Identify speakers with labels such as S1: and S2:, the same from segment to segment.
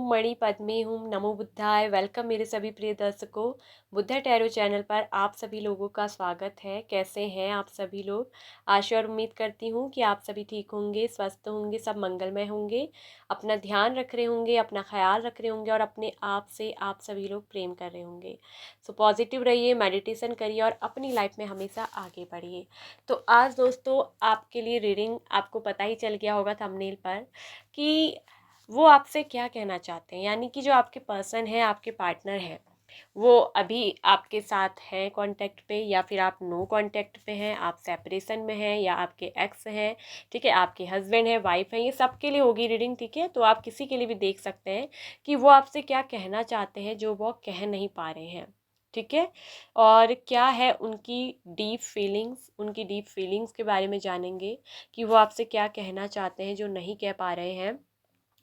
S1: ओम मणि पद्मे हुम नमो बुद्धाय। वेलकम मेरे सभी प्रिय दर्शकों, बुद्धा टैरो चैनल पर आप सभी लोगों का स्वागत है। कैसे हैं आप सभी लोग? आशा और उम्मीद करती हूँ कि आप सभी ठीक होंगे, स्वस्थ होंगे, सब मंगलमय होंगे, अपना ध्यान रख रहे होंगे, अपना ख्याल रख रहे होंगे और अपने आप से आप सभी लोग प्रेम कर रहे होंगे। सो पॉजिटिव रहिए, मेडिटेशन करिए और अपनी लाइफ में हमेशा आगे बढ़िए। तो आज दोस्तों आपके लिए रीडिंग, आपको पता ही चल गया होगा थंबनेल पर कि वो आपसे क्या कहना चाहते हैं, यानी कि जो आपके पर्सन है, आपके पार्टनर है, वो अभी आपके साथ हैं कांटेक्ट पे या फिर आप नो कांटेक्ट पे हैं, आप सेपरेशन में हैं या आपके एक्स हैं, ठीक है, आपके हस्बैंड है, वाइफ है, ये सबके लिए होगी रीडिंग, ठीक है। तो आप किसी के लिए भी देख सकते हैं कि वो आपसे क्या कहना चाहते हैं जो वो कह नहीं पा रहे हैं, ठीक है। और क्या है उनकी डीप फीलिंग्स, उनकी डीप फीलिंग्स के बारे में जानेंगे कि वो आपसे क्या कहना चाहते हैं जो नहीं कह पा रहे हैं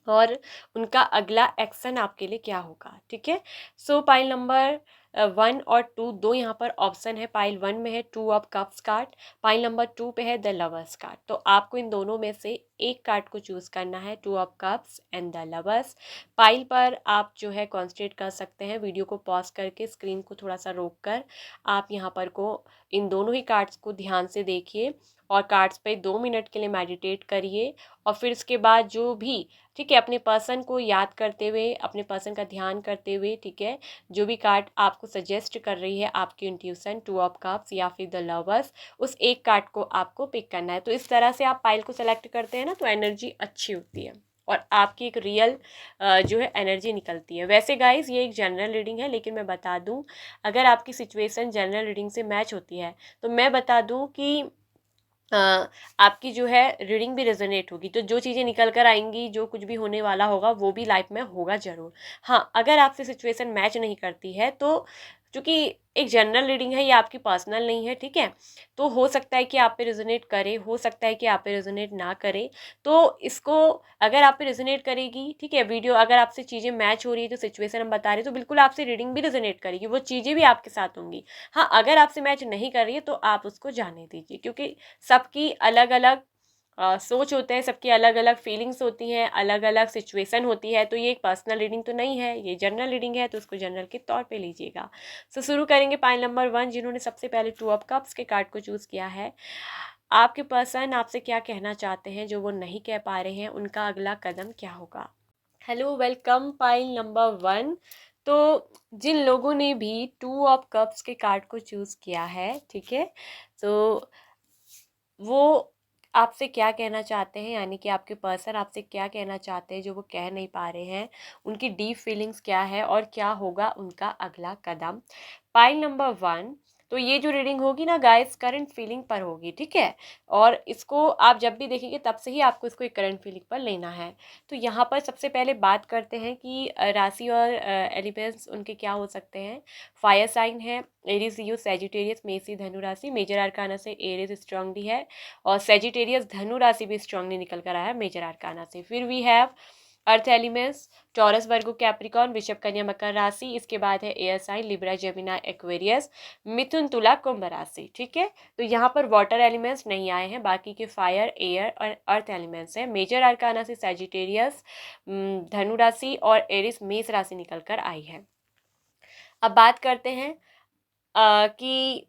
S1: और उनका अगला एक्शन आपके लिए क्या होगा, ठीक है। सो पाइल नंबर 1 और 2 दो यहाँ पर ऑप्शन है। पाइल 1 में है 2 of cups card, pile number 2 पे है द लवर्स कार्ड। तो आपको इन दोनों में से एक कार्ड को चूज करना है, 2 of cups and the lovers. Pile पर आप जो है कॉन्सेंट्रेट कर सकते हैं, वीडियो को पॉज करके स्क्रीन को थोड़ा सा रोक कर आप यहाँ पर को इन दोनों ही कार्ड्स को ध्यान से देखिए और कार्ड्स पे 2 मिनट के लिए मेडिटेट करिए। और फिर उसके बाद जो भी, ठीक है, अपने पर्सन को याद करते हुए, अपने पर्सन का ध्यान करते हुए, ठीक है, जो भी कार्ड आपको सजेस्ट कर रही है आपकी इंट्यूशन, 2 ऑफ कप्स या फिर द लवर्स, उस एक कार्ड को आपको पिक करना है। तो इस तरह से आप पाइल को सेलेक्ट करते हैं ना, तो एनर्जी अच्छी होती है और आपकी एक रियल जो है एनर्जी निकलती है। वैसे गाइस ये एक जनरल रीडिंग है, लेकिन मैं बता दूं अगर आपकी सिचुएशन जनरल रीडिंग से मैच होती है तो मैं बता दूं कि आपकी जो है रीडिंग भी रेजोनेट होगी। तो जो चीज़ें निकल कर आएंगी, जो कुछ भी होने वाला होगा वो भी लाइफ में होगा ज़रूर। हाँ, अगर आपसे सिचुएशन मैच नहीं करती है तो चूँकि एक जनरल रीडिंग है, ये आपकी पर्सनल नहीं है, ठीक है, तो हो सकता है कि आप पे रेजोनेट करे, हो सकता है कि आप पे रेजोनेट ना करे। तो इसको, अगर आप पे रेजोनेट करेगी, ठीक है, वीडियो अगर आपसे चीज़ें मैच हो रही है, जो सिचुएशन हम बता रहे हैं, तो बिल्कुल आपसे रीडिंग भी रेजोनेट करेगी, वो चीज़ें भी आपके साथ होंगी। हाँ, अगर आपसे मैच नहीं कर रही है तो आप उसको जाने दीजिए, क्योंकि सबकी अलग अलग सोच होते हैं, सबकी अलग अलग फीलिंग्स होती हैं, अलग अलग सिचुएशन होती है। तो ये एक पर्सनल रीडिंग तो नहीं है, ये जनरल रीडिंग है, तो उसको जनरल के तौर पे लीजिएगा। सो शुरू करेंगे पाइल नंबर 1, जिन्होंने सबसे पहले 2 ऑफ कप्स के कार्ड को चूज़ किया है। आपके पर्सन आपसे क्या कहना चाहते हैं जो वो नहीं कह पा रहे हैं, उनका अगला कदम क्या होगा। Hello, welcome pile number 1। तो जिन लोगों ने भी 2 ऑफ कप्स के कार्ड को चूज़ किया है, ठीक है, तो वो आपसे क्या कहना चाहते हैं, यानी कि आपके पर्सन आपसे क्या कहना चाहते हैं जो वो कह नहीं पा रहे हैं, उनकी डीप फीलिंग्स क्या है और क्या होगा उनका अगला कदम। पाइल नंबर 1, तो ये जो रीडिंग होगी ना गाइस, करंट फीलिंग पर होगी, ठीक है, और इसको आप जब भी देखेंगे तब से ही आपको इसको एक करंट फीलिंग पर लेना है। तो यहाँ पर सबसे पहले बात करते हैं कि राशि और एलिमेंट्स उनके क्या हो सकते हैं। फायर साइन है एरीज, लियो, सेजिटेरियस, मेषी, धनु राशि। मेजर आर्काना से एरीज स्ट्रांगली है और सेजिटेरियस धनु राशि भी स्ट्रांगली निकल कर आया है मेजर आर्काना से। फिर we have earth elements, Taurus, Virgo, Capricorn, वृषभ, कन्या, मकर राशि। इसके बाद है air sign, Libra, Gemini, Aquarius, मिथुन, तुला, कुंभ राशि, ठीक है। तो यहाँ पर वाटर एलिमेंट्स नहीं आए हैं, बाकी के फायर, एयर और अर्थ एलिमेंट्स हैं। मेजर आर्काना से सेजिटेरियस, धनु राशि और एरिस, मेष राशि निकल कर आई है। अब बात करते हैं कि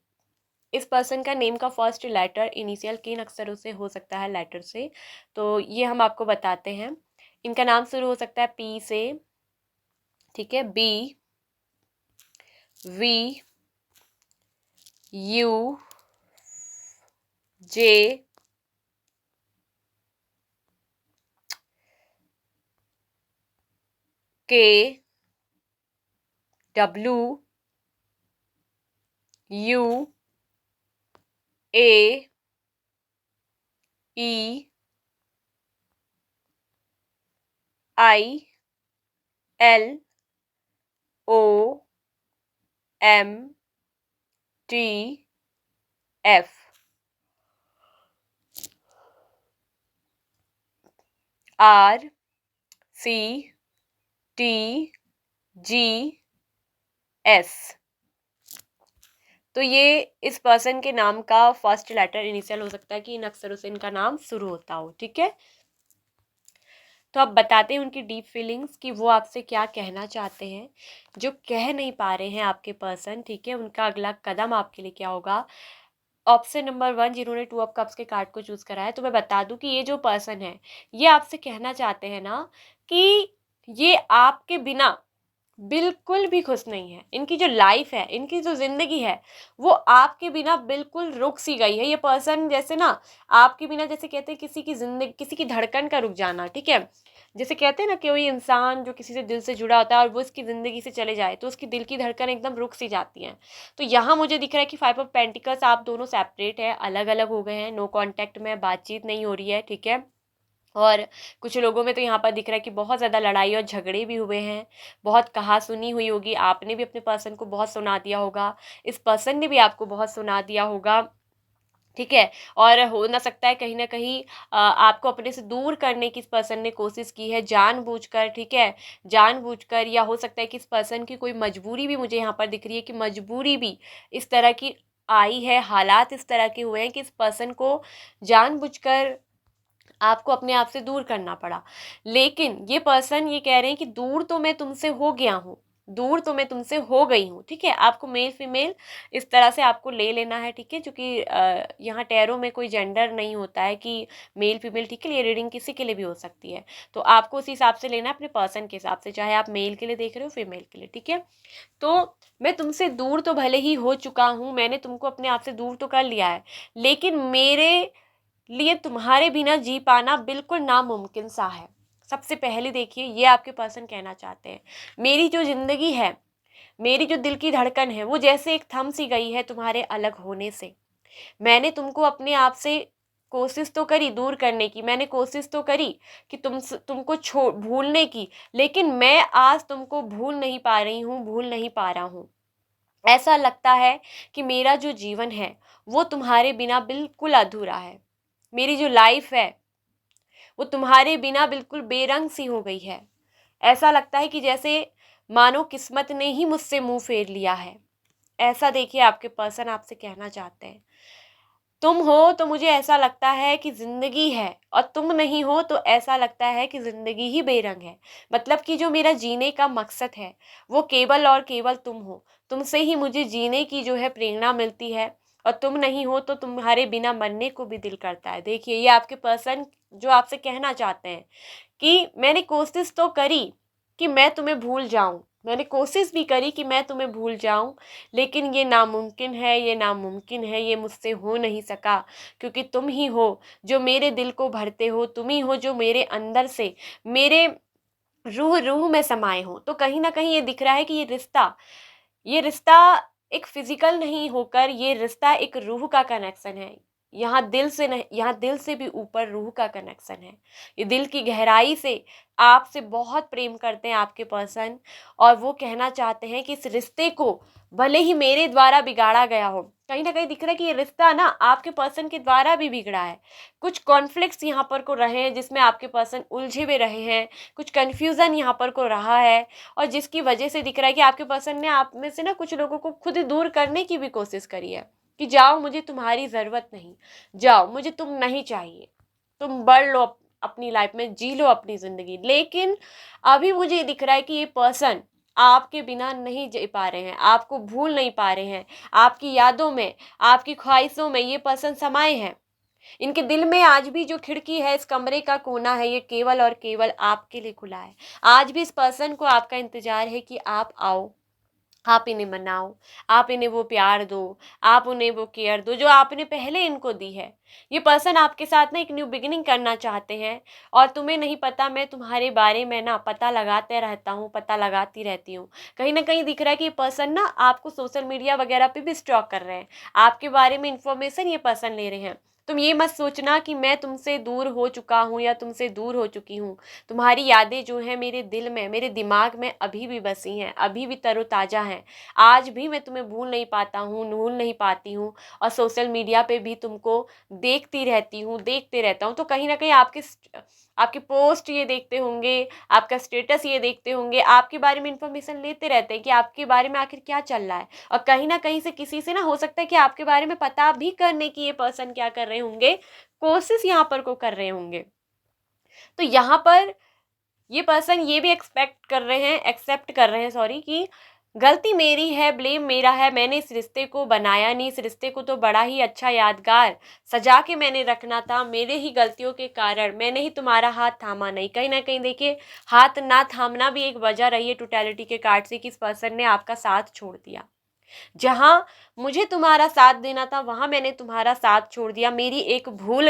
S1: इस पर्सन का नेम का फर्स्ट लेटर इनिशियल किन अक्षरों से हो सकता है, लेटर से। तो ये हम आपको बताते हैं। इनका नाम शुरू हो सकता है पी से, ठीक है, B, we, U, J, K, W, U, A, E, I, L, O, M, T, F, R, C, T, G, S. तो ये इस पर्सन के नाम का फर्स्ट लेटर इनिशियल हो सकता है कि इन अक्षरों से इनका नाम शुरू होता हो, ठीक है। तो अब बताते हैं उनकी डीप फीलिंग्स कि वो आपसे क्या कहना चाहते हैं, जो कह नहीं पा रहे हैं आपके पर्सन, ठीक है। उनका अगला कदम आपके लिए क्या होगा। ऑप्शन नंबर 1, जिन्होंने 2 ऑफ कप्स के कार्ड को चूज़ करा है, तो मैं बता दूँ कि ये जो पर्सन है, ये आपसे कहना चाहते हैं ना कि ये आपके बिना बिल्कुल भी खुश नहीं है। इनकी जो लाइफ़ है, इनकी जो ज़िंदगी है, वो आपके बिना बिल्कुल रुक सी गई है। ये पर्सन जैसे ना आपके बिना, जैसे कहते हैं किसी की ज़िंदगी, किसी की धड़कन का रुक जाना, ठीक है? जैसे कहते हैं ना, कोई इंसान जो किसी से दिल से जुड़ा होता है और वो उसकी ज़िंदगी से चले जाए, तो उसकी दिल की धड़कन एकदम रुक सी जाती है। तो यहाँ मुझे दिख रहा है कि 5 ऑफ पेंटिकल्स, आप दोनों सेपरेट हैं, अलग-अलग हो गए हैं, नो कॉन्टैक्ट में, बातचीत नहीं हो रही है, ठीक है? और कुछ लोगों में तो यहाँ पर दिख रहा है कि बहुत ज़्यादा लड़ाई और झगड़े भी हुए हैं, बहुत कहा-सुनी हुई होगी, आपने भी अपने पर्सन को बहुत सुना दिया होगा, इस पर्सन ने भी आपको बहुत सुना दिया होगा, ठीक है? और हो ना सकता है कहीं न कहीं आपको अपने से दूर करने की इस पर्सन ने कोशिश की है जानबूझकर, ठीक है? जानबूझकर, या हो सकता है कि इस पर्सन की कोई मजबूरी भी मुझे यहाँ पर दिख रही है कि मजबूरी भी इस तरह की आई है, हालात इस तरह के हुए हैं कि इस पर्सन को जानबूझकर आपको अपने आप से दूर करना पड़ा। लेकिन ये पर्सन ये कह रहे हैं कि दूर तो मैं तुमसे हो गया हूँ, दूर तो मैं तुमसे हो गई हूँ, ठीक है? आपको मेल-फीमेल इस तरह से आपको ले लेना है, ठीक है? चूँकि यहाँ टैरो में कोई जेंडर नहीं होता है कि मेल-फीमेल, ठीक है? ये रीडिंग किसी के लिए भी हो सकती है। तो आपको उसी हिसाब से लेना है, अपने पर्सन के हिसाब से, चाहे आप मेल के लिए देख रहे हो, फीमेल के लिए, ठीक है? तो मैं तुमसे दूर तो भले ही हो चुका हूँ, मैंने तुमको अपने आप से दूर तो कर लिया है, लेकिन मेरे लिए तुम्हारे बिना जी पाना बिल्कुल नामुमकिन सा है। सबसे पहले देखिए, ये आपके पर्सन कहना चाहते हैं, मेरी जो ज़िंदगी है, मेरी जो दिल की धड़कन है, वो जैसे एक थम सी गई है तुम्हारे अलग होने से। मैंने तुमको अपने आप से कोशिश तो करी दूर करने की, मैंने कोशिश तो करी कि तुमको भूलने की, लेकिन मैं आज तुमको भूल नहीं पा रही हूँ, भूल नहीं पा रहा हूँ। ऐसा लगता है कि मेरा जो जीवन है, वो तुम्हारे बिना बिल्कुल अधूरा है। मेरी जो लाइफ है, वो तुम्हारे बिना बिल्कुल बेरंग सी हो गई है। ऐसा लगता है कि जैसे मानो किस्मत ने ही मुझसे मुंह फेर लिया है। ऐसा देखिए आपके पर्सन आपसे कहना चाहते हैं। तुम हो तो मुझे ऐसा लगता है कि ज़िंदगी है, और तुम नहीं हो तो ऐसा लगता है कि ज़िंदगी ही बेरंग है। मतलब कि जो मेरा जीने का मकसद है, वो केवल और केवल तुम हो। तुमसे ही मुझे जीने की जो है प्रेरणा मिलती है, और तुम नहीं हो तो तुम्हारे बिना मरने को भी दिल करता है। देखिए, ये आपके पर्सन जो आपसे कहना चाहते हैं कि मैंने कोशिश तो करी कि मैं तुम्हें भूल जाऊँ, मैंने कोशिश भी करी कि मैं तुम्हें भूल जाऊँ, लेकिन ये नामुमकिन है, ये नामुमकिन है, ये मुझसे हो नहीं सका, क्योंकि तुम ही हो जो मेरे दिल को भरते हो, तुम ही हो जो मेरे अंदर से, मेरे रूह में समाए हो। तो कहीं न कहीं ये दिख रहा है कि ये रिश्ता एक फ़िज़िकल नहीं होकर, ये रिश्ता एक रूह का कनेक्शन है। यहाँ दिल से नहीं, यहाँ दिल से भी ऊपर रूह का कनेक्शन है। ये दिल की गहराई से आपसे बहुत प्रेम करते हैं आपके पर्सन, और वो कहना चाहते हैं कि इस रिश्ते को भले ही मेरे द्वारा बिगाड़ा गया हो, कहीं न कहीं दिख रहा है कि ये रिश्ता ना आपके पर्सन के द्वारा भी बिगड़ा है। कुछ कॉन्फ्लिक्ट्स यहाँ पर को रहे हैं जिसमें आपके पर्सन उलझे हुए रहे हैं, कुछ कन्फ्यूज़न यहाँ पर को रहा है, और जिसकी वजह से दिख रहा है कि आपके पर्सन ने आप में से ना कुछ लोगों को खुद दूर करने की भी कोशिश करी है कि जाओ, मुझे तुम्हारी ज़रूरत नहीं, जाओ, मुझे तुम नहीं चाहिए, तुम बढ़ लो अपनी लाइफ में, जी लो अपनी ज़िंदगी। लेकिन अभी मुझे ये दिख रहा है कि ये पर्सन आपके बिना नहीं जी पा रहे हैं, आपको भूल नहीं पा रहे हैं, आपकी यादों में, आपकी ख्वाहिशों में ये पर्सन समाये हैं। इनके दिल में आज भी जो खिड़की है, इस कमरे का कोना है, ये केवल और केवल आपके लिए खुला है। आज भी इस पर्सन को आपका इंतज़ार है कि आप आओ, आप इन्हें मनाओ, आप इन्हें वो प्यार दो, आप उन्हें वो केयर दो जो आपने पहले इनको दी है। ये पर्सन आपके साथ ना एक न्यू बिगिनिंग करना चाहते हैं, और तुम्हें नहीं पता, मैं तुम्हारे बारे में ना पता लगाते रहता हूँ, पता लगाती रहती हूँ। कहीं न कहीं दिख रहा है कि ये पर्सन ना आपको सोशल मीडिया वगैरह पे भी स्टॉक कर रहे हैं। आपके बारे में इन्फॉर्मेशन ये पर्सन ले रहे हैं। तुम ये मत सोचना कि मैं तुमसे दूर हो चुका हूँ या तुमसे दूर हो चुकी हूँ। तुम्हारी यादें जो हैं मेरे दिल में, मेरे दिमाग में अभी भी बसी हैं, अभी भी तरोताज़ा हैं। आज भी मैं तुम्हें भूल नहीं पाता हूँ, भूल नहीं पाती हूँ, और सोशल मीडिया पे भी तुमको देखती रहती हूँ, देखते रहता हूँ। तो कहीं न कहीं आपके पोस्ट ये देखते होंगे, आपका स्टेटस ये देखते होंगे, आपके बारे में इन्फॉर्मेशन लेते रहते हैं कि आपके बारे में आखिर क्या चल रहा है। और कहीं न कहीं से किसी से ना हो सकता है कि आपके बारे में पता भी करने की ये पर्सन क्या कर रहे होंगे, कोशिश यहाँ पर को कर रहे होंगे। तो यहाँ पर ये पर्सन ये भी एक्सपेक्ट कर रहे हैं, एक्सेप्ट कर रहे हैं सॉरी, कि गलती मेरी है, ब्लेम मेरा है, मैंने इस रिश्ते को बनाया नहीं, इस रिश्ते को तो बड़ा ही अच्छा यादगार सजा के मैंने रखना था, मेरे ही गलतियों के कारण मैंने ही तुम्हारा हाथ थामा नहीं। कहीं ना कहीं देखिए, हाथ ना थामना भी एक वजह रही है टोटलिटी के कार्ड से कि इस पर्सन ने आपका साथ छोड़ दिया। जहां मुझे तुम्हारा साथ देना था वहां मैंने तुम्हारा साथ छोड़ दिया। मेरी एक भूल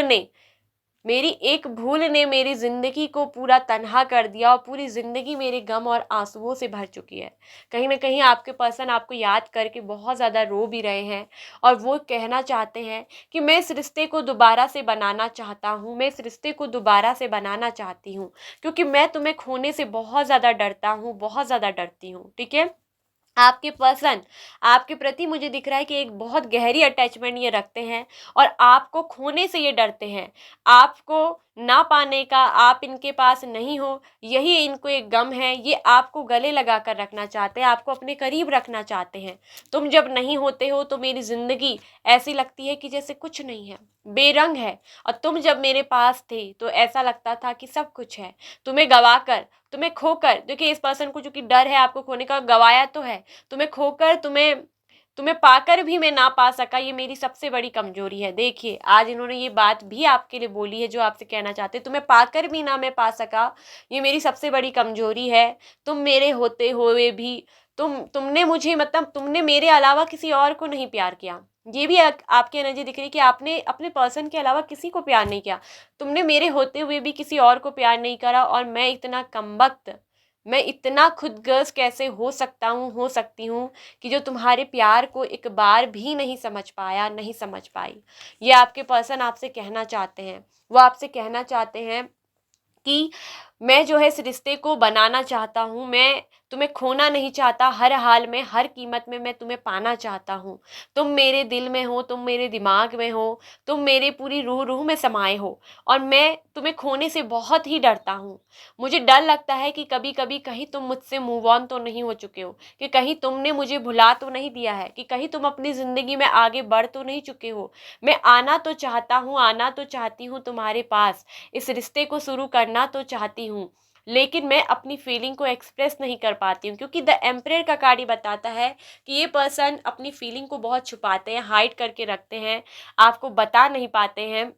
S1: ने मेरी जिंदगी को पूरा तन्हा कर दिया और पूरी जिंदगी मेरे गम और आंसुओं से भर चुकी है। कहीं ना कहीं आपके पर्सन आपको याद करके बहुत ज़्यादा रो भी रहे हैं और वो कहना चाहते हैं कि मैं इस रिश्ते को दोबारा से बनाना चाहता हूँ, मैं इस रिश्ते को दोबारा से बनाना चाहती हूँ, क्योंकि मैं तुम्हें खोने से बहुत ज़्यादा डरता हूँ, बहुत ज़्यादा डरती हूँ। ठीक है, आपके पर्सन आपके प्रति मुझे दिख रहा है कि एक बहुत गहरी अटैचमेंट ये रखते हैं और आपको खोने से ये डरते हैं, आपको ना पाने का, आप इनके पास नहीं हो यही इनको एक गम है। ये आपको गले लगा कर रखना चाहते हैं, आपको अपने करीब रखना चाहते हैं। तुम जब नहीं होते हो तो मेरी ज़िंदगी ऐसी लगती है कि जैसे कुछ नहीं है, बेरंग है, और तुम जब मेरे पास थे तो ऐसा लगता था कि सब कुछ है। तुम्हें गवा कर, तुम्हें खोकर, देखिए इस पर्सन को चूंकि डर है आपको खोने का, गवाया तो है, तुम्हें खोकर, तुम्हें तुम्हें पाकर भी मैं ना पा सका, ये मेरी सबसे बड़ी कमजोरी है। देखिए आज इन्होंने ये बात भी आपके लिए बोली है जो आपसे कहना चाहते हैं, तुम्हें पाकर भी ना मैं पा सका, ये मेरी सबसे बड़ी कमजोरी है। तुम मेरे होते हुए भी तुमने मुझे, मतलब तुमने मेरे अलावा किसी और को नहीं प्यार किया। ये भी आपकी एनर्जी दिख रही है कि आपने अपने पर्सन के अलावा किसी को प्यार नहीं किया, तुमने मेरे होते हुए भी किसी और को प्यार नहीं करा। और मैं इतना कमबख्त, मैं इतना खुदगर्ज कैसे हो सकता हूँ, हो सकती हूँ, कि जो तुम्हारे प्यार को एक बार भी नहीं समझ पाया, नहीं समझ पाई। ये आपके पर्सन आपसे कहना चाहते हैं। वो आपसे कहना चाहते हैं कि मैं जो है इस रिश्ते को बनाना चाहता हूँ, मैं तुम्हें खोना नहीं चाहता, हर हाल में, हर कीमत में मैं तुम्हें पाना चाहता हूँ। तुम मेरे दिल में हो, तुम मेरे दिमाग में हो, तुम मेरे पूरी रूह रूह में समाये हो, और मैं तुम्हें खोने से बहुत ही डरता हूँ। मुझे डर लगता है कि कभी कभी कहीं तुम मुझसे मूव ऑन तो नहीं हो चुके हो, कि कहीं तुमने मुझे भुला तो नहीं दिया है, कि कहीं तुम अपनी ज़िंदगी में आगे बढ़ तो नहीं चुके हो। मैं आना तो चाहता हूँ, आना तो चाहती हूँ तुम्हारे पास, इस रिश्ते को शुरू करना तो चाहती हूँ, लेकिन मैं अपनी फीलिंग को एक्सप्रेस नहीं कर पाती हूँ, क्योंकि द एम्परर का कार्ड बताता है कि ये पर्सन अपनी फीलिंग को बहुत छुपाते हैं, हाइड करके रखते हैं, आपको बता नहीं पाते हैं।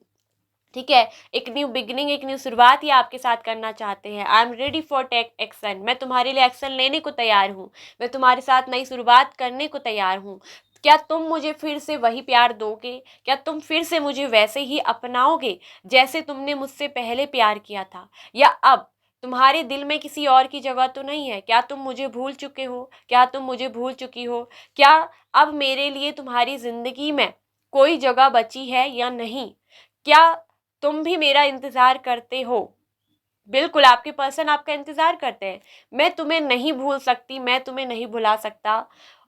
S1: ठीक है, एक न्यू बिगिनिंग, एक न्यू शुरुआत ये आपके साथ करना चाहते हैं। I am ready for take action, मैं तुम्हारे लिए एक्शन लेने को तैयार हूँ, मैं तुम्हारे साथ नई शुरुआत करने को तैयार हूँ। क्या तुम मुझे फिर से वही प्यार दोगे? क्या तुम फिर से मुझे वैसे ही अपनाओगे जैसे तुमने मुझसे पहले प्यार किया था? या अब तुम्हारे दिल में किसी और की जगह तो नहीं है? क्या तुम मुझे भूल चुके हो? क्या तुम मुझे भूल चुकी हो? क्या अब मेरे लिए तुम्हारी जिंदगी में कोई जगह बची है या नहीं? क्या तुम भी मेरा इंतजार करते हो? बिल्कुल आपके पर्सन आपका इंतजार करते हैं। मैं तुम्हें नहीं भूल सकती, मैं तुम्हें नहीं भुला सकता,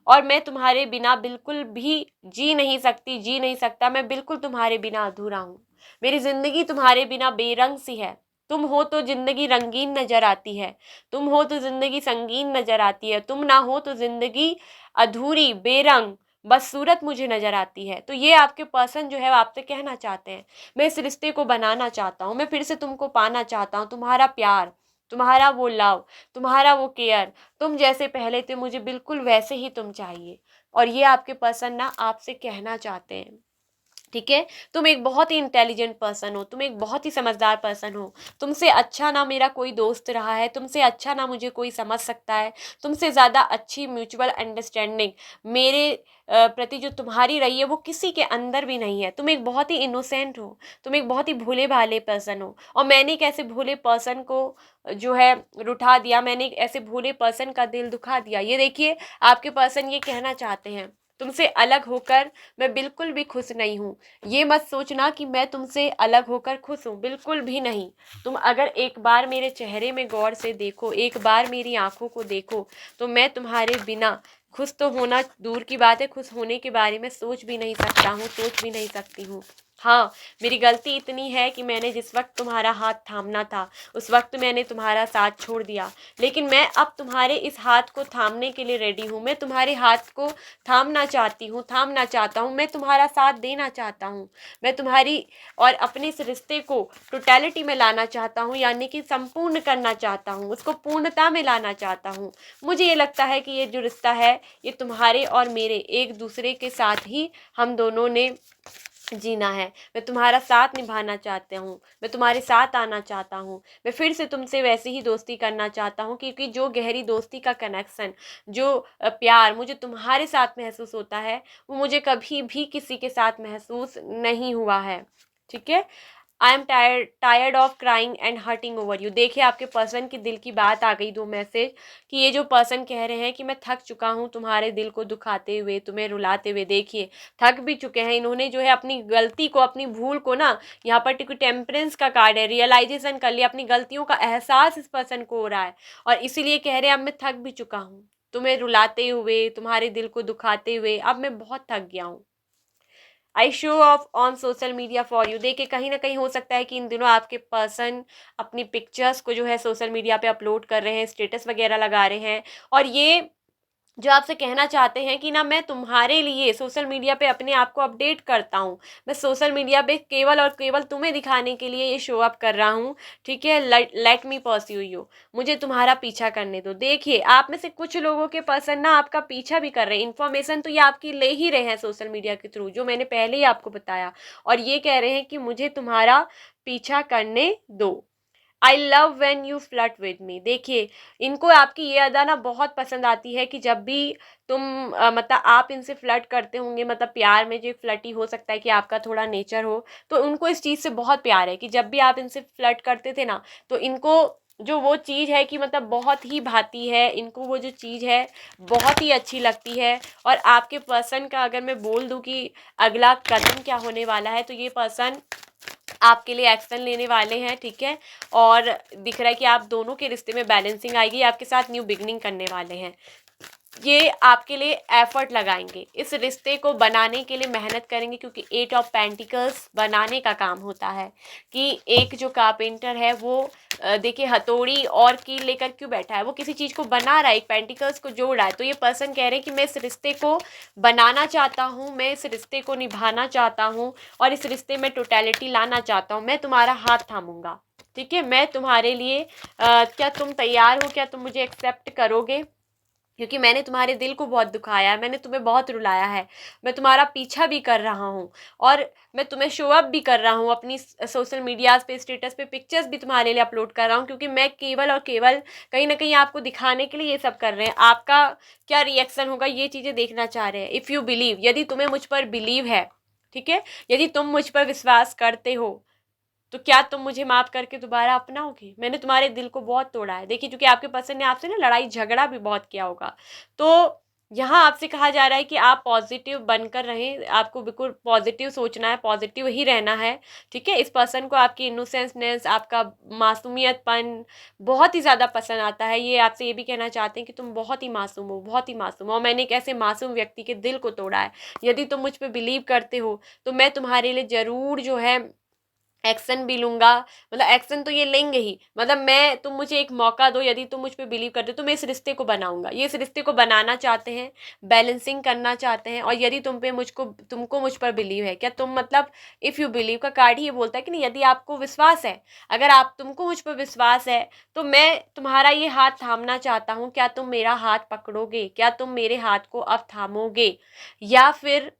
S1: और मैं तुम्हारे बिना बिल्कुल भी जी नहीं सकती, जी नहीं सकता। मैं बिल्कुल तुम्हारे बिना अधूरा हूँ, मेरी जिंदगी तुम्हारे बिना बेरंग सी है। तुम हो तो जिंदगी रंगीन नजर आती है, तुम हो तो जिंदगी संगीन नजर आती है, तुम ना हो तो जिंदगी अधूरी, बेरंग, बस सूरत मुझे नजर आती है। तो ये आपके पर्सन जो है वो आपसे कहना चाहते हैं, मैं इस रिश्ते को बनाना चाहता हूँ, मैं फिर से तुमको पाना चाहता हूँ, तुम्हारा प्यार, तुम्हारा वो लव, तुम्हारा वो केयर, तुम जैसे पहले थे मुझे बिल्कुल वैसे ही तुम चाहिए। और ये आपके पर्सन ना आपसे कहना चाहते हैं। ठीक है, तुम एक बहुत ही इंटेलिजेंट पर्सन हो, तुम एक बहुत ही समझदार पर्सन हो, तुमसे अच्छा ना मेरा कोई दोस्त रहा है, तुमसे अच्छा ना मुझे कोई समझ सकता है, तुमसे ज़्यादा अच्छी म्यूचुअल अंडरस्टैंडिंग मेरे प्रति जो तुम्हारी रही है वो किसी के अंदर भी नहीं है। तुम एक बहुत ही इनोसेंट हो, तुम एक बहुत ही भोले भाले पर्सन हो, और मैंने एक ऐसे भोले पर्सन को जो है रुठा दिया, मैंने एक ऐसे भोले पर्सन का दिल दुखा दिया। ये देखिए आपके पर्सन ये कहना चाहते हैं, तुमसे अलग होकर मैं बिल्कुल भी खुश नहीं हूँ। ये मत सोचना कि मैं तुमसे अलग होकर खुश हूँ, बिल्कुल भी नहीं। तुम अगर एक बार मेरे चेहरे में गौर से देखो, एक बार मेरी आंखों को देखो, तो मैं तुम्हारे बिना खुश तो होना दूर की बात है, खुश होने के बारे में सोच भी नहीं सकता हूँ, सोच भी नहीं सकती हूँ। हाँ, मेरी गलती इतनी है कि मैंने जिस वक्त तुम्हारा हाथ थामना था उस वक्त मैंने तुम्हारा साथ छोड़ दिया, लेकिन मैं अब तुम्हारे इस हाथ को थामने के लिए रेडी हूँ। मैं तुम्हारे हाथ को थामना चाहती हूँ, थामना चाहता हूँ, मैं तुम्हारा साथ देना चाहता हूँ। मैं तुम्हारी और अपने इस रिश्ते को टोटलिटी में लाना चाहता हूँ, यानी कि संपूर्ण करना चाहता हूँ, उसको पूर्णता में लाना चाहता हूँ। मुझे ये लगता है कि ये जो रिश्ता है ये तुम्हारे और मेरे एक दूसरे के साथ ही हम दोनों ने जीना है। मैं तुम्हारा साथ निभाना चाहता हूँ, मैं तुम्हारे साथ आना चाहता हूँ, मैं फिर से तुमसे वैसी ही दोस्ती करना चाहता हूँ, क्योंकि जो गहरी दोस्ती का कनेक्शन, जो प्यार मुझे तुम्हारे साथ महसूस होता है वो मुझे कभी भी किसी के साथ महसूस नहीं हुआ है। ठीक है। I am tired of crying and hurting over you. देखिए आपके पर्सन की दिल की बात आ गई, दो मैसेज, कि ये जो पर्सन कह रहे हैं कि मैं थक चुका हूँ तुम्हारे दिल को दुखाते हुए, तुम्हें रुलाते हुए। देखिए थक भी चुके हैं इन्होंने, जो है अपनी गलती को, अपनी भूल को ना, यहाँ पर टेम्परेंस का कार्ड है, रियलाइजेशन कर लिया, अपनी गलतियों का एहसास इस पर्सन को हो रहा है और इसीलिए कह रहे हैं अब मैं थक भी चुका हूँ तुम्हें रुलाते हुए, तुम्हारे दिल को दुखाते हुए, अब मैं बहुत थक गया हूँ। I show off on social media for you. देखिए कहीं ना कहीं हो सकता है कि इन दिनों आपके पर्सन अपनी पिक्चर्स को जो है सोशल मीडिया पे अपलोड कर रहे हैं, स्टेटस वगैरह लगा रहे हैं, और ये जो आपसे कहना चाहते हैं कि ना मैं तुम्हारे लिए सोशल मीडिया पे अपने आप को अपडेट करता हूँ, मैं सोशल मीडिया पे केवल और केवल तुम्हें दिखाने के लिए ये शो अप कर रहा हूँ। ठीक है, लेट मी परस्यू यू, मुझे तुम्हारा पीछा करने दो। देखिए आप में से कुछ लोगों के पर्सन ना आपका पीछा भी कर रहे हैं, इन्फॉर्मेशन तो ये आपकी ले ही रहे हैं सोशल मीडिया के थ्रू, जो मैंने पहले ही आपको बताया, और ये कह रहे हैं कि मुझे तुम्हारा पीछा करने दो। I love when you flirt with me. देखिए इनको आपकी ये अदा ना बहुत पसंद आती है कि जब भी तुम मतलब आप इनसे फ्लर्ट करते होंगे, मतलब प्यार में जो फ्लर्टी हो सकता है कि आपका थोड़ा नेचर हो, तो उनको इस चीज़ से बहुत प्यार है कि जब भी आप इनसे फ्लर्ट करते थे ना, तो इनको जो वो चीज़ है कि मतलब बहुत ही भाती है, इनको वो जो चीज़ है बहुत ही अच्छी लगती है। और आपके पर्सन का अगर मैं बोल दूं कि अगला कदम क्या होने वाला है, तो ये पर्सन आपके लिए एक्शन लेने वाले हैं। ठीक है, और दिख रहा है कि आप दोनों के रिश्ते में बैलेंसिंग आएगी, आपके साथ न्यू बिगनिंग करने वाले हैं। ये आपके लिए एफर्ट लगाएंगे, इस रिश्ते को बनाने के लिए मेहनत करेंगे, क्योंकि 8 ऑफ पेंटिकल्स बनाने का काम होता है कि एक जो कारपेंटर है वो देखिए हथौड़ी और कील लेकर क्यों बैठा है, वो किसी चीज़ को बना रहा है, एक पेंटिकल्स को जोड़ रहा है। तो ये पर्सन कह रहे हैं कि मैं इस रिश्ते को बनाना चाहता हूँ, मैं इस रिश्ते को निभाना चाहता हूँ और इस रिश्ते में टोटलिटी लाना चाहता हूँ, मैं तुम्हारा हाथ थामूंगा। ठीक है, मैं तुम्हारे लिए क्या तुम तैयार हो, क्या तुम मुझे एक्सेप्ट करोगे, क्योंकि मैंने तुम्हारे दिल को बहुत दुखाया है, मैंने तुम्हें बहुत रुलाया है, मैं तुम्हारा पीछा भी कर रहा हूँ और मैं तुम्हें शो अप भी कर रहा हूँ, अपनी सोशल मीडियाज पे, स्टेटस पे पिक्चर्स भी तुम्हारे लिए अपलोड कर रहा हूँ, क्योंकि मैं केवल और केवल कहीं ना कहीं आपको दिखाने के लिए ये सब कर रहे हैं। आपका क्या रिएक्शन होगा ये चीज़ें देखना चाह रहे हैं। इफ़ यू बिलीव, यदि तुम्हें मुझ पर बिलीव है, ठीक है, यदि तुम मुझ पर विश्वास करते हो, तो क्या तुम मुझे माफ करके दोबारा अपनाओगे। मैंने तुम्हारे दिल को बहुत तोड़ा है। देखिए क्योंकि आपके पर्सन ने आपसे ना लड़ाई झगड़ा भी बहुत किया होगा, तो यहाँ आपसे कहा जा रहा है कि आप पॉजिटिव बनकर रहें, आपको बिल्कुल पॉजिटिव सोचना है, पॉजिटिव ही रहना है। ठीक है, इस पर्सन को आपकी इनोसेंसनेस, आपका मासूमियतपन बहुत ही ज़्यादा पसंद आता है। ये आपसे ये भी कहना चाहते हैं कि तुम बहुत ही मासूम हो, बहुत ही मासूम हो, और मैंने एक ऐसे मासूम व्यक्ति के दिल को तोड़ा है। यदि तुम मुझ पर बिलीव करते हो तो मैं तुम्हारे लिए ज़रूर जो है एक्शन भी लूंगा, मतलब एक्शन तो ये लेंगे ही, मतलब मैं, तुम मुझे एक मौका दो, यदि तुम मुझ पे बिलीव करते हो तो मैं इस रिश्ते को बनाऊंगा। ये इस रिश्ते को बनाना चाहते हैं, बैलेंसिंग करना चाहते हैं, और यदि तुम पे मुझको तुमको मुझ पर बिलीव है, क्या तुम मतलब इफ़ यू बिलीव का कार्ड ही ये बोलता है कि नहीं, यदि आपको विश्वास है, अगर आप तुमको मुझ पर विश्वास है तो मैं तुम्हारा ये हाथ थामना चाहता हूँ, क्या तुम मेरा हाथ पकड़ोगे, क्या तुम मेरे हाथ को अब थामोगे, या फिर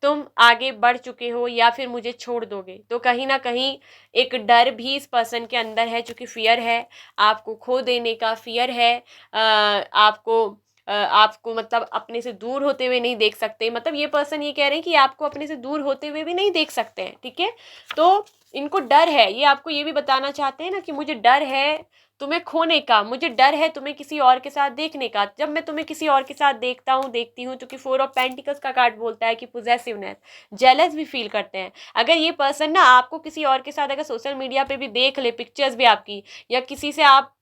S1: तुम आगे बढ़ चुके हो या फिर मुझे छोड़ दोगे। तो कहीं ना कहीं एक डर भी इस पर्सन के अंदर है, चूंकि फियर है, आपको खो देने का फियर है। आपको मतलब अपने से दूर होते हुए नहीं देख सकते, मतलब ये पर्सन ये कह रहे हैं कि आपको अपने से दूर होते हुए भी नहीं देख सकते हैं। ठीक है, तो इनको डर है, ये आपको ये भी बताना चाहते हैं ना कि मुझे डर है तुम्हें खोने का, मुझे डर है तुम्हें किसी और के साथ देखने का। जब मैं तुम्हें किसी और के साथ देखता हूँ, देखती हूँ, क्योंकि 4 ऑफ पेंटिकल्स का कार्ड बोलता है कि पोजेसिवनेस, जेलस भी फील करते हैं। अगर ये पर्सन ना आपको किसी और के साथ अगर सोशल मीडिया पे भी देख ले पिक्चर्स भी आपकी, या किसी से आप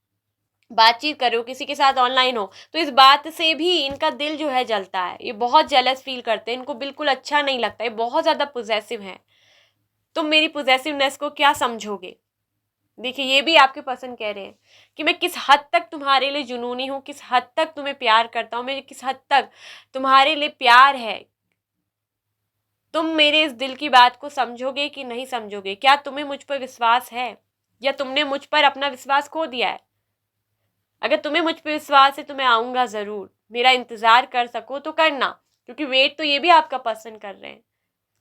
S1: बातचीत कर रहे हो, किसी के साथ ऑनलाइन हो, तो इस बात से भी इनका दिल जो है जलता है, ये बहुत जेलस फील करते हैं, इनको बिल्कुल अच्छा नहीं लगता, ये बहुत ज़्यादा पोजेसिव है। तुम मेरी पोजेसिवनेस को क्या समझोगे? देखिए, ये भी आपके पर्सन कह रहे हैं कि मैं किस हद तक तुम्हारे लिए जुनूनी हूँ, किस हद तक तुम्हें प्यार करता हूँ, मैं किस हद तक तुम्हारे लिए प्यार है। तुम मेरे इस दिल की बात को समझोगे कि नहीं समझोगे? क्या तुम्हें मुझ पर विश्वास है, या तुमने मुझ पर अपना विश्वास खो दिया है? अगर तुम्हें मुझ पर विश्वास है तो मैं आऊंगा ज़रूर, मेरा इंतज़ार कर सको तो करना, क्योंकि वेट तो ये भी आपका पर्सन कर रहे हैं।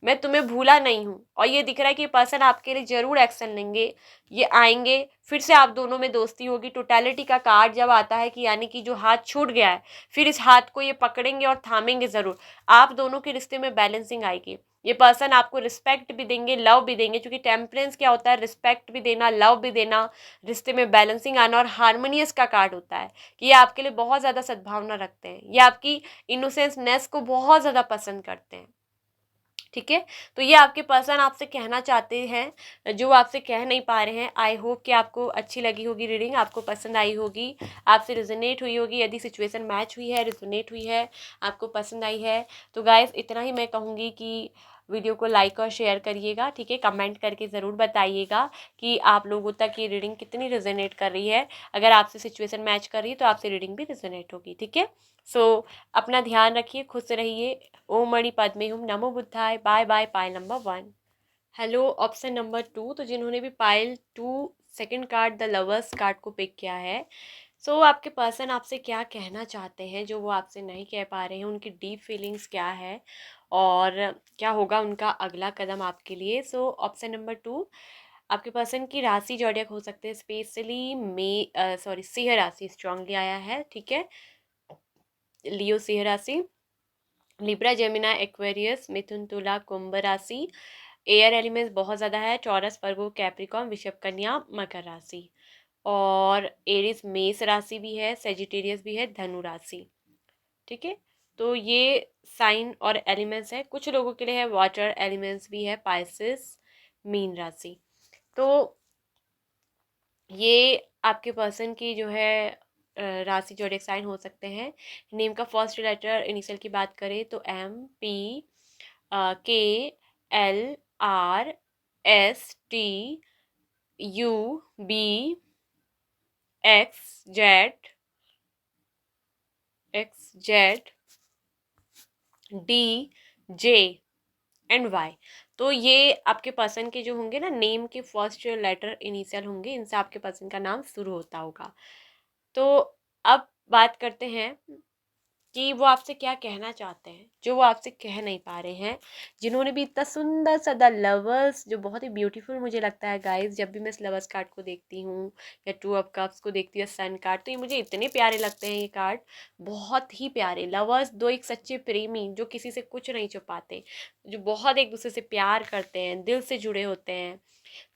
S1: मैं तुम्हें भूला नहीं हूँ, और ये दिख रहा है कि ये पर्सन आपके लिए जरूर एक्शन लेंगे, ये आएंगे, फिर से आप दोनों में दोस्ती होगी। टोटलिटी का कार्ड जब आता है कि यानी कि जो हाथ छूट गया है, फिर इस हाथ को ये पकड़ेंगे और थामेंगे ज़रूर। आप दोनों के रिश्ते में बैलेंसिंग आएगी। ये पर्सन आपको रिस्पेक्ट भी देंगे, लव भी देंगे, क्योंकि टेम्परेंस क्या होता है? रिस्पेक्ट भी देना, लव भी देना, रिश्ते में बैलेंसिंग आना, और हारमोनियस का कार्ड होता है कि ये आपके लिए बहुत ज़्यादा सद्भावना रखते हैं, ये आपकी इनोसेंसनेस को बहुत ज़्यादा पसंद करते हैं। ठीक है, तो ये आपके पर्सन आपसे कहना चाहते हैं, जो आपसे कह नहीं पा रहे हैं। आई होप कि आपको अच्छी लगी होगी रीडिंग, आपको पसंद आई होगी, आपसे रिजोनेट हुई होगी। यदि सिचुएशन मैच हुई है, रिजोनेट हुई है, आपको पसंद आई है, तो गाइस इतना ही मैं कहूँगी कि वीडियो को लाइक और शेयर करिएगा। ठीक है, कमेंट करके ज़रूर बताइएगा कि आप लोगों तक ये रीडिंग कितनी रिजोनेट कर रही है। अगर आपसे सिचुएशन मैच कर रही है तो आपसे रीडिंग भी रिजोनेट होगी। ठीक है, सो अपना ध्यान रखिए, खुश रहिए। ओम मणि पद्मे हुम, नमो बुद्धाय। Bye bye. Pile number 1। Hello option number 2, तो जिन्होंने भी pile 2 second card the lovers card को पिक किया है, सो आपके पर्सन आपसे क्या कहना चाहते हैं जो वो आपसे नहीं कह पा रहे हैं, उनकी डीप फीलिंग्स क्या है, और क्या होगा उनका अगला कदम आपके लिए। सो ऑप्शन नंबर 2, आपके पर्सन की राशि जॉडियक हो सकते हैं, स्पेशली सिंह राशि स्ट्रांगली आया है। ठीक है, लियो सिंह राशि, लिब्रा, जेमिना, एक्वेरियस, मिथुन, तुला, कुंभ राशि। एयर एलिमेंट्स बहुत ज़्यादा है, टॉरस, वर्गो, कैप्रिकॉर्न, वृषभ, कन्या, मकर राशि। और एरिस मेष राशि भी है, सेजिटेरियस भी है, धनु राशि। ठीक है, तो ये साइन और एलिमेंट्स है। कुछ लोगों के लिए है वाटर एलिमेंट्स भी है, पाइसिस, मीन राशि। तो ये आपके पर्सन की जो है राशि जोडिएक साइन हो सकते हैं। नेम का फर्स्ट लेटर इनिशियल की बात करें तो MPKLRSTUVXZDJ एंड वाई। तो ये आपके पर्सन के जो होंगे ना, नेम के फर्स्ट लेटर इनिशियल होंगे, इनसे आपके पर्सन का नाम शुरू होता होगा। तो अब बात करते हैं कि वो आपसे क्या कहना चाहते हैं, जो वो आपसे कह नहीं पा रहे हैं। जिन्होंने भी इतना सुंदर सा द लवर्स, जो बहुत ही ब्यूटीफुल मुझे लगता है गाइस, जब भी मैं इस लवर्स कार्ड को देखती हूँ, या 2 ऑफ कप्स को देखती हूँ, सन कार्ड, तो ये मुझे इतने प्यारे लगते हैं ये कार्ड, बहुत ही प्यारे। लवर्स, दो एक सच्चे प्रेमी जो किसी से कुछ नहीं छुपाते, जो बहुत एक दूसरे से प्यार करते हैं, दिल से जुड़े होते हैं।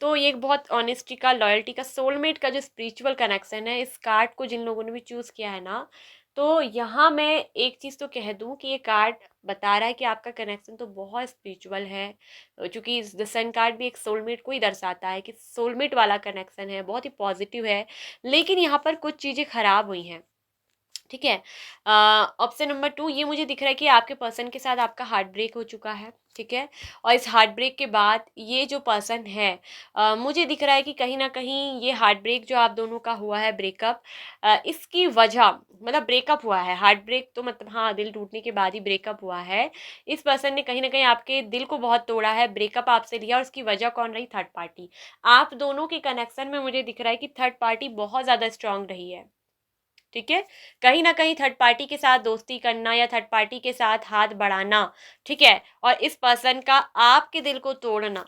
S1: तो ये एक बहुत ऑनेस्टी का, लॉयल्टी का, सोलमेट का जो स्पिरिचुअल कनेक्शन है, इस कार्ड को जिन लोगों ने भी चूज़ किया है ना, तो यहाँ मैं एक चीज़ तो कह दूँ कि ये कार्ड बता रहा है कि आपका कनेक्शन तो बहुत स्पिरिचुअल है, क्योंकि द सन कार्ड भी एक सोलमेट को ही दर्शाता है कि सोलमेट वाला कनेक्शन है, बहुत ही पॉजिटिव है। लेकिन यहाँ पर कुछ चीज़ें खराब हुई हैं। ठीक है, ऑप्शन नंबर 2, ये मुझे दिख रहा है कि आपके पर्सन के साथ आपका हार्ट ब्रेक हो चुका है। ठीक है, और इस हार्ट ब्रेक के बाद ये जो पर्सन है, मुझे दिख रहा है कि कहीं ना कहीं ये हार्ट ब्रेक जो आप दोनों का हुआ है, ब्रेकअप, इसकी वजह, मतलब ब्रेकअप हुआ है, हार्ट ब्रेक तो मतलब हाँ, दिल टूटने के बाद ही ब्रेकअप हुआ है। इस पर्सन ने कहीं ना कहीं आपके दिल को बहुत तोड़ा है, ब्रेकअप आपसे लिया, और उसकी वजह कौन रही? Third party. आप दोनों के कनेक्शन में मुझे दिख रहा है कि थर्ड पार्टी बहुत ज़्यादा स्ट्रांग रही है। ठीक है, कहीं ना कहीं थर्ड पार्टी के साथ दोस्ती करना, या थर्ड पार्टी के साथ हाथ बढ़ाना, ठीक है, और इस पर्सन का आपके दिल को तोड़ना,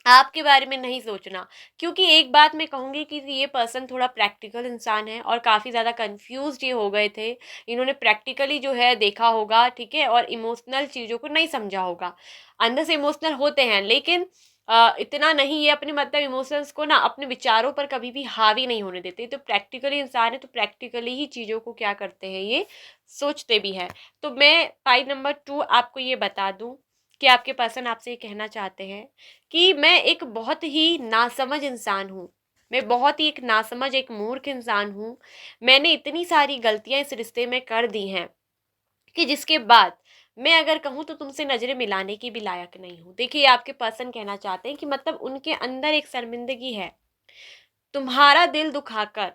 S1: आपके बारे में नहीं सोचना। क्योंकि एक बात मैं कहूँगी कि ये पर्सन थोड़ा प्रैक्टिकल इंसान है, और काफ़ी ज़्यादा कंफ्यूज्ड ये हो गए थे। इन्होंने प्रैक्टिकली जो है देखा होगा, ठीक है, और इमोशनल चीज़ों को नहीं समझा होगा। अंदर से इमोशनल होते हैं, लेकिन इतना नहीं, ये अपने मतलब इमोशंस को ना अपने विचारों पर कभी भी हावी नहीं होने देते। तो प्रैक्टिकली इंसान है, तो प्रैक्टिकली ही चीज़ों को क्या करते हैं, ये सोचते भी है। तो मैं पॉइंट नंबर 2 आपको ये बता दूं कि आपके पर्सन आपसे ये कहना चाहते हैं कि मैं एक बहुत ही नासमझ इंसान हूँ। मैं बहुत ही एक नासमझ, एक मूर्ख इंसान हूँ। मैंने इतनी सारी गलतियाँ इस रिश्ते में कर दी हैं कि जिसके बाद मैं अगर कहूँ तो तुमसे नज़रें मिलाने की भी लायक नहीं हूँ। देखिए, आपके पर्सन कहना चाहते हैं कि मतलब उनके अंदर एक शर्मिंदगी है, तुम्हारा दिल दुखाकर,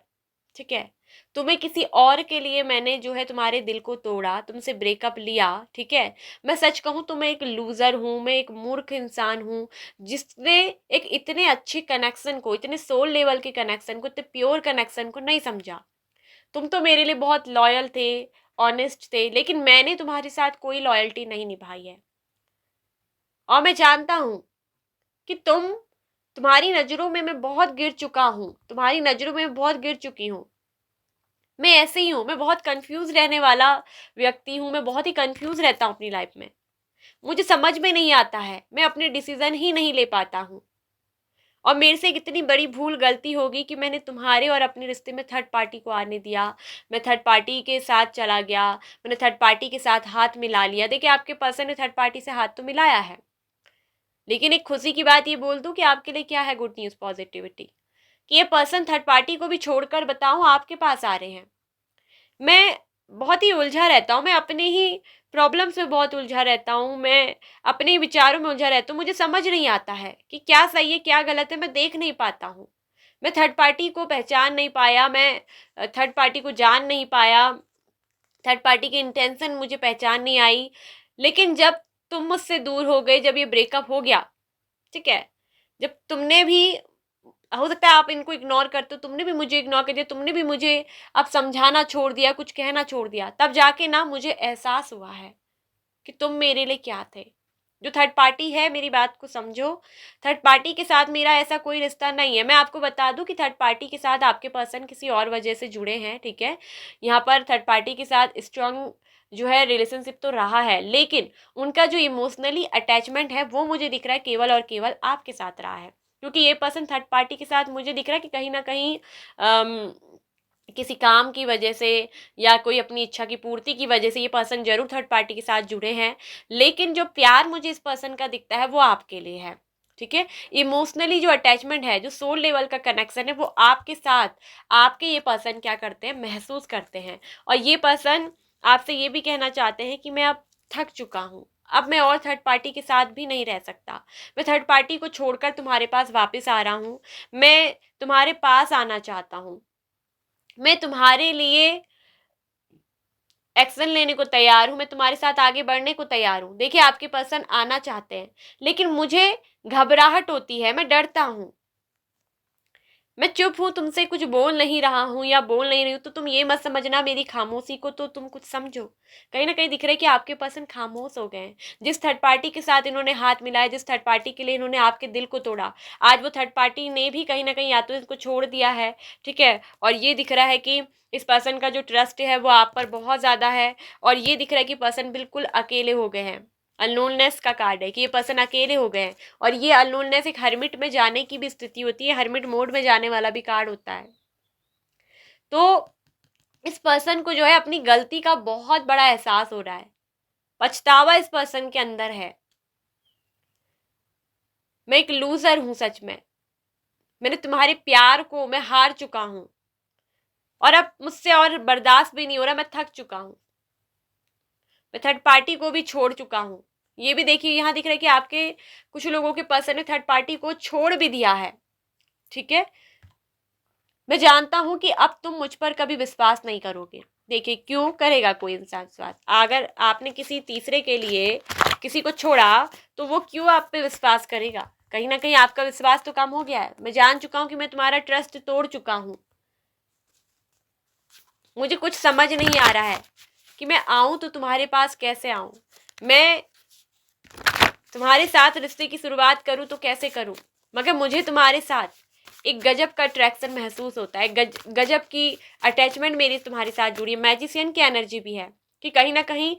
S1: ठीक है? तुम्हें किसी और के लिए मैंने जो है तुम्हारे दिल को तोड़ा, तुमसे ब्रेकअप लिया, ठीक है? मैं सच कहूँ तो मैं एक लूज़र हूँ, मैं एक मूर्ख इंसान हूँ, जिसने एक इतने अच्छे कनेक्शन को, इतने सोल लेवल के कनेक्शन को, इतने प्योर कनेक्शन को नहीं समझा। तुम तो मेरे लिए बहुत लॉयल थे, ऑनेस्ट थे, लेकिन मैंने तुम्हारे साथ कोई लॉयल्टी नहीं निभाई है। और मैं जानता हूँ कि तुम्हारी नज़रों में मैं बहुत गिर चुका हूँ, तुम्हारी नज़रों में मैं बहुत गिर चुकी हूँ। मैं ऐसे ही हूँ, मैं बहुत कंफ्यूज रहने वाला व्यक्ति हूँ, मैं बहुत ही कंफ्यूज रहता हूँ अपनी लाइफ में। मुझे समझ में नहीं आता है, मैं अपने डिसीजन ही नहीं ले पाता हूँ। और मेरे से एक इतनी बड़ी भूल गलती होगी कि मैंने तुम्हारे और अपने रिश्ते में थर्ड पार्टी को आने दिया। मैं थर्ड पार्टी के साथ चला गया, मैंने थर्ड पार्टी के साथ हाथ मिला लिया। देखिए, आपके पर्सन ने थर्ड पार्टी से हाथ तो मिलाया है, लेकिन एक खुशी की बात ये बोल दूं कि आपके लिए क्या है गुड न्यूज़, पॉजिटिविटी, कि ये पर्सन थर्ड पार्टी को भी छोड़कर बताऊं आपके पास आ रहे हैं। मैं बहुत ही उलझा रहता हूँ, मैं अपने ही प्रॉब्लम्स में बहुत उलझा रहता हूँ, मैं अपने ही विचारों में उलझा रहता हूँ। मुझे समझ नहीं आता है कि क्या सही है क्या गलत है, मैं देख नहीं पाता हूँ। मैं थर्ड पार्टी को पहचान नहीं पाया, मैं थर्ड पार्टी को जान नहीं पाया, थर्ड पार्टी की इंटेंशन मुझे पहचान नहीं आई। लेकिन जब तुम मुझसे दूर हो गए, जब ये ब्रेकअप हो गया, ठीक है, जब तुमने भी, हो सकता है आप इनको इग्नोर करते हो, तुमने भी मुझे इग्नोर कर दिया, तुमने भी मुझे अब समझाना छोड़ दिया, कुछ कहना छोड़ दिया, तब जाके ना मुझे एहसास हुआ है कि तुम मेरे लिए क्या थे। जो थर्ड पार्टी है, मेरी बात को समझो, थर्ड पार्टी के साथ मेरा ऐसा कोई रिश्ता नहीं है। मैं आपको बता दूं कि थर्ड पार्टी के साथ आपके पर्सन किसी और वजह से जुड़े हैं, ठीक है? यहाँ पर थर्ड पार्टी के साथ स्ट्रांग जो है रिलेशनशिप तो रहा है, लेकिन उनका जो इमोशनली अटैचमेंट है वो मुझे दिख रहा है केवल और केवल आपके साथ रहा है। क्योंकि ये पर्सन थर्ड पार्टी के साथ मुझे दिख रहा है कि कहीं ना कहीं किसी काम की वजह से या कोई अपनी इच्छा की पूर्ति की वजह से ये पर्सन जरूर थर्ड पार्टी के साथ जुड़े हैं, लेकिन जो प्यार मुझे इस पर्सन का दिखता है वो आपके लिए है, ठीक है? इमोशनली जो अटैचमेंट है, जो सोल लेवल का कनेक्शन है, वो आपके साथ, आपके ये पर्सन क्या करते हैं, महसूस करते हैं। और ये पर्सन आपसे ये भी कहना चाहते हैं कि मैं अब थक चुका हूँ, अब मैं और थर्ड पार्टी के साथ भी नहीं रह सकता, मैं थर्ड पार्टी को छोड़कर तुम्हारे पास वापस आ रहा हूँ, मैं तुम्हारे पास आना चाहता हूँ, मैं तुम्हारे लिए एक्शन लेने को तैयार हूँ, मैं तुम्हारे साथ आगे बढ़ने को तैयार हूँ। देखिए, आपके पर्सन आना चाहते हैं, लेकिन मुझे घबराहट होती है, मैं डरता हूँ, मैं चुप हूँ, तुमसे कुछ बोल नहीं रहा हूँ या बोल नहीं रही हूँ, तो तुम ये मत समझना मेरी खामोशी को, तो तुम कुछ समझो। कहीं ना कहीं दिख रहा है कि आपके पर्सन खामोश हो गए हैं। जिस थर्ड पार्टी के साथ इन्होंने हाथ मिलाया, जिस थर्ड पार्टी के लिए इन्होंने आपके दिल को तोड़ा, आज वो थर्ड पार्टी ने भी कहीं ना कहीं या तो इनको छोड़ दिया है, ठीक है? और ये दिख रहा है कि इस पर्सन का जो ट्रस्ट है वो आप पर बहुत ज़्यादा है। और ये दिख रहा है कि पर्सन बिल्कुल अकेले हो गए हैं, अनलोननेस का कार्ड है कि ये पर्सन अकेले हो गए हैं। और ये अनलोननेस एक हर्मिट में जाने की भी स्थिति होती है, हर्मिट मोड में जाने वाला भी कार्ड होता है। तो इस पर्सन को जो है अपनी गलती का बहुत बड़ा एहसास हो रहा है, पछतावा इस पर्सन के अंदर है। मैं एक लूजर हूं, सच में मैंने तुम्हारे प्यार को, मैं हार चुका हूं और अब मुझसे और बर्दाश्त भी नहीं हो रहा, मैं थक चुका हूं, मैं थर्ड पार्टी को भी छोड़ चुका हूँ। ये भी देखिए, यहाँ दिख रहा है कि आपके कुछ लोगों के पर्सन ने थर्ड पार्टी को छोड़ भी दिया है, ठीक है? मैं जानता हूं कि अब तुम मुझ पर कभी विश्वास नहीं करोगे। देखिए, क्यों करेगा कोई इंसान विश्वास? अगर आपने किसी तीसरे के लिए किसी को छोड़ा, तो वो क्यों आप पे विश्वास करेगा? कहीं ना कहीं आपका विश्वास तो कम हो गया है। मैं जान चुका हूं कि मैं तुम्हारा ट्रस्ट तोड़ चुका हूं। मुझे कुछ समझ नहीं आ रहा है कि मैं आऊं तो तुम्हारे पास कैसे आऊं, मैं तुम्हारे साथ रिश्ते की शुरुआत करूं तो कैसे करूं, मगर मुझे तुम्हारे साथ एक गजब का अट्रैक्शन महसूस होता है, गजब की अटैचमेंट मेरी तुम्हारे साथ जुड़ी है। मैजिशियन की एनर्जी भी है कि कहीं ना कहीं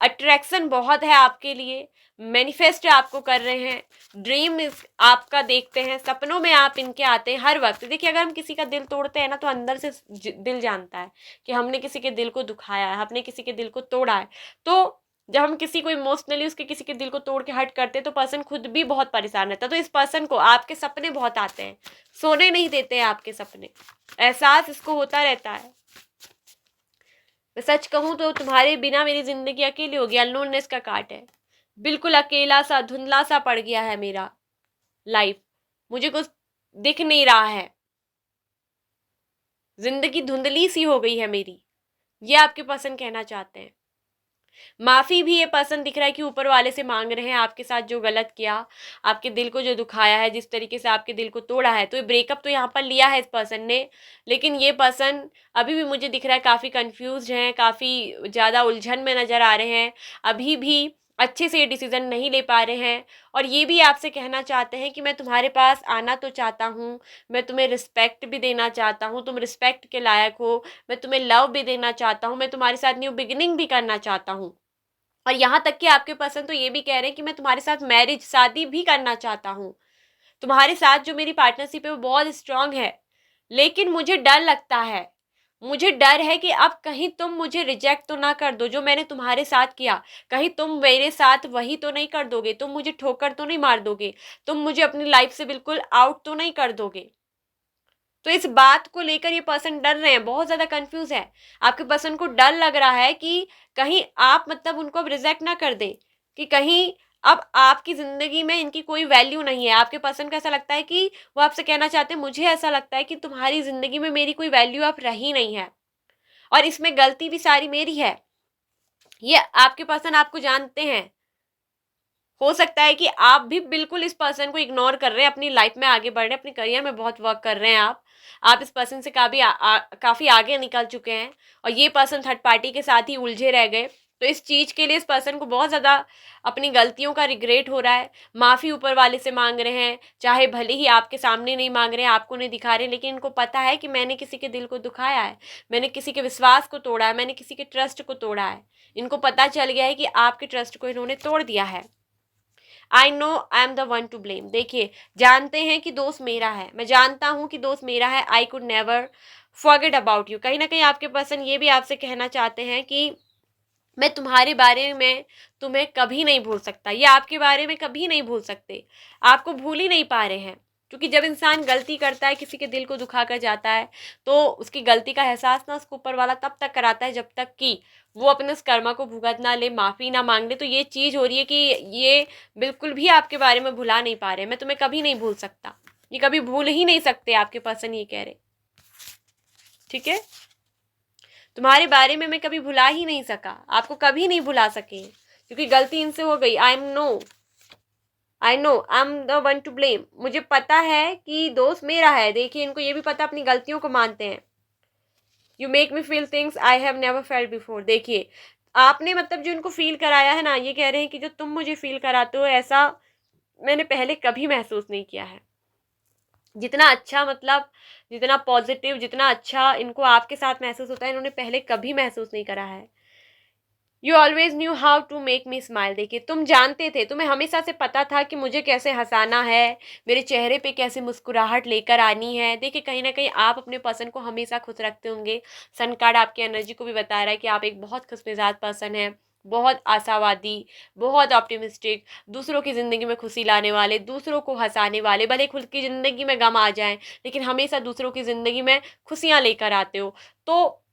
S1: अट्रैक्शन बहुत है आपके लिए, मैनिफेस्ट आपको कर रहे हैं, ड्रीम आपका देखते हैं, सपनों में आप इनके आते हैं हर वक्त। देखिए, अगर हम किसी का दिल तोड़ते हैं ना, तो अंदर से दिल जानता है कि हमने किसी के दिल को दुखाया है, हमने किसी के दिल को तोड़ा है। तो जब हम किसी को इमोशनली उसके किसी के दिल को तोड़ के हर्ट करते हैं तो पर्सन खुद भी बहुत परेशान रहता है। तो इस पर्सन को आपके सपने बहुत आते हैं, सोने नहीं देते हैं आपके सपने, एहसास इसको होता रहता है। मैं सच कहूँ तो तुम्हारे बिना मेरी जिंदगी अकेली होगी, अनलोननेस का काट है, बिल्कुल अकेला सा धुंधला सा पड़ गया है मेरा लाइफ, मुझे कुछ दिख नहीं रहा है, जिंदगी धुंधली सी हो गई है मेरी, ये आपके पर्सन कहना चाहते हैं। माफी भी ये पर्सन दिख रहा है कि ऊपर वाले से मांग रहे हैं, आपके साथ जो गलत किया, आपके दिल को जो दुखाया है, जिस तरीके से आपके दिल को तोड़ा है, तो ये ब्रेकअप तो यहाँ पर लिया है इस पर्सन ने, लेकिन ये पर्सन अभी भी मुझे दिख रहा है काफी कंफ्यूज हैं, काफी ज्यादा उलझन में नजर आ रहे हैं, अभी भी अच्छे से ये डिसीजन नहीं ले पा रहे हैं। और ये भी आपसे कहना चाहते हैं कि मैं तुम्हारे पास आना तो चाहता हूँ, मैं तुम्हें रिस्पेक्ट भी देना चाहता हूँ, तुम रिस्पेक्ट के लायक हो, मैं तुम्हें लव भी देना चाहता हूँ, मैं तुम्हारे साथ न्यू बिगिनिंग भी करना चाहता हूँ। और यहाँ तक कि आपके पर्सन तो ये भी कह रहे हैं कि मैं तुम्हारे साथ मैरिज शादी भी करना चाहता हूँ, तुम्हारे साथ जो मेरी पार्टनरशिप है वो बहुत स्ट्रांग है, लेकिन मुझे डर लगता है, मुझे डर है कि अब कहीं तुम मुझे रिजेक्ट तो ना कर दो, जो मैंने तुम्हारे साथ किया कहीं तुम मेरे साथ वही तो नहीं कर दोगे, तुम मुझे ठोकर तो नहीं मार दोगे, तुम मुझे अपनी लाइफ से बिल्कुल आउट तो नहीं कर दोगे। तो इस बात को लेकर ये पर्सन डर रहे हैं, बहुत ज्यादा कंफ्यूज है। आपके पर्सन को डर लग रहा है कि कहीं आप मतलब उनको अब रिजेक्ट ना कर दें, कि कहीं अब आपकी जिंदगी में इनकी कोई वैल्यू नहीं है। आपके पर्सन को ऐसा लगता है कि वो आपसे कहना चाहते हैं, मुझे ऐसा लगता है कि तुम्हारी जिंदगी में मेरी कोई वैल्यू अब रही नहीं है, और इसमें गलती भी सारी मेरी है। ये आपके पर्सन आपको जानते हैं, हो सकता है कि आप भी बिल्कुल इस पर्सन को इग्नोर कर रहे हैं, अपनी लाइफ में आगे बढ़ रहे हैं, अपने करियर में बहुत वर्क कर रहे हैं। आप इस पर्सन से काफी आगे निकल चुके हैं, और ये पर्सन थर्ड पार्टी के साथ ही उलझे रह गए। तो इस चीज के लिए इस पर्सन को बहुत ज्यादा अपनी गलतियों का रिग्रेट हो रहा है, माफी ऊपर वाले से मांग रहे हैं, चाहे भले ही आपके सामने नहीं मांग रहे हैं, आपको नहीं दिखा रहे, लेकिन इनको पता है कि मैंने किसी के दिल को दुखाया है, मैंने किसी के विश्वास को तोड़ा है, मैंने किसी के ट्रस्ट को तोड़ा है। इनको पता चल गया है कि आपके ट्रस्ट को इन्होंने तोड़ दिया है। I know I am the one two blame. देखिए, जानते हैं कि दोस्त मेरा है, मैं जानता हूं कि दोस्त मेरा है, I could never forget about you. कहीं ना कहीं आपके पर्सन ये भी आपसे कहना चाहते हैं कि मैं तुम्हारे बारे में तुम्हें कभी नहीं भूल सकता, ये आपके बारे में कभी नहीं भूल सकते, आपको भूल ही नहीं पा रहे हैं। क्योंकि जब इंसान गलती करता है, किसी के दिल को दुखा कर जाता है, तो उसकी गलती का एहसास ना उसको ऊपर वाला तब तक कराता है जब तक कि वो अपने उस कर्मा को भुगत ना ले, माफ़ी ना मांग ले। तो ये चीज़ हो रही है कि ये बिल्कुल भी आपके बारे में भुला नहीं पा रहे, मैं तुम्हें कभी नहीं भूल सकता, ये कभी भूल ही नहीं सकते, आपके पर्सन ये कह रहे। ठीक है, तुम्हारे बारे में मैं कभी भुला ही नहीं सका, आपको कभी नहीं भुला सके, क्योंकि गलती इनसे हो गई। I know I am the one two blame. मुझे पता है कि दोस्त मेरा है। देखिए, इनको ये भी पता, अपनी गलतियों को मानते हैं। You make me feel things I have never felt before. देखिए, आपने मतलब जो इनको फील कराया है ना, ये कह रहे हैं कि जो तुम मुझे फील कराते हो, ऐसा मैंने पहले कभी महसूस नहीं किया है। जितना अच्छा मतलब जितना पॉजिटिव, जितना अच्छा इनको आपके साथ महसूस होता है, इन्होंने पहले कभी महसूस नहीं करा है। You always knew how to make me smile. देखिए, तुम जानते थे, तुम्हें हमेशा से पता था कि मुझे कैसे हंसाना है, मेरे चेहरे पे कैसे मुस्कुराहट लेकर आनी है। देखिए, कहीं ना कहीं आप अपने पर्सन को हमेशा खुश रखते होंगे। सन कार्ड आपकी एनर्जी को भी बता रहा है कि आप एक बहुत खुशमिजाज पर्सन है, बहुत आशावादी, बहुत ऑप्टिमिस्टिक, दूसरों की ज़िंदगी में खुशी लाने वाले, दूसरों को हंसाने वाले। भले खुद की ज़िंदगी में गम आ जाए, लेकिन हमेशा दूसरों की ज़िंदगी में खुशियाँ लेकर आते हो। तो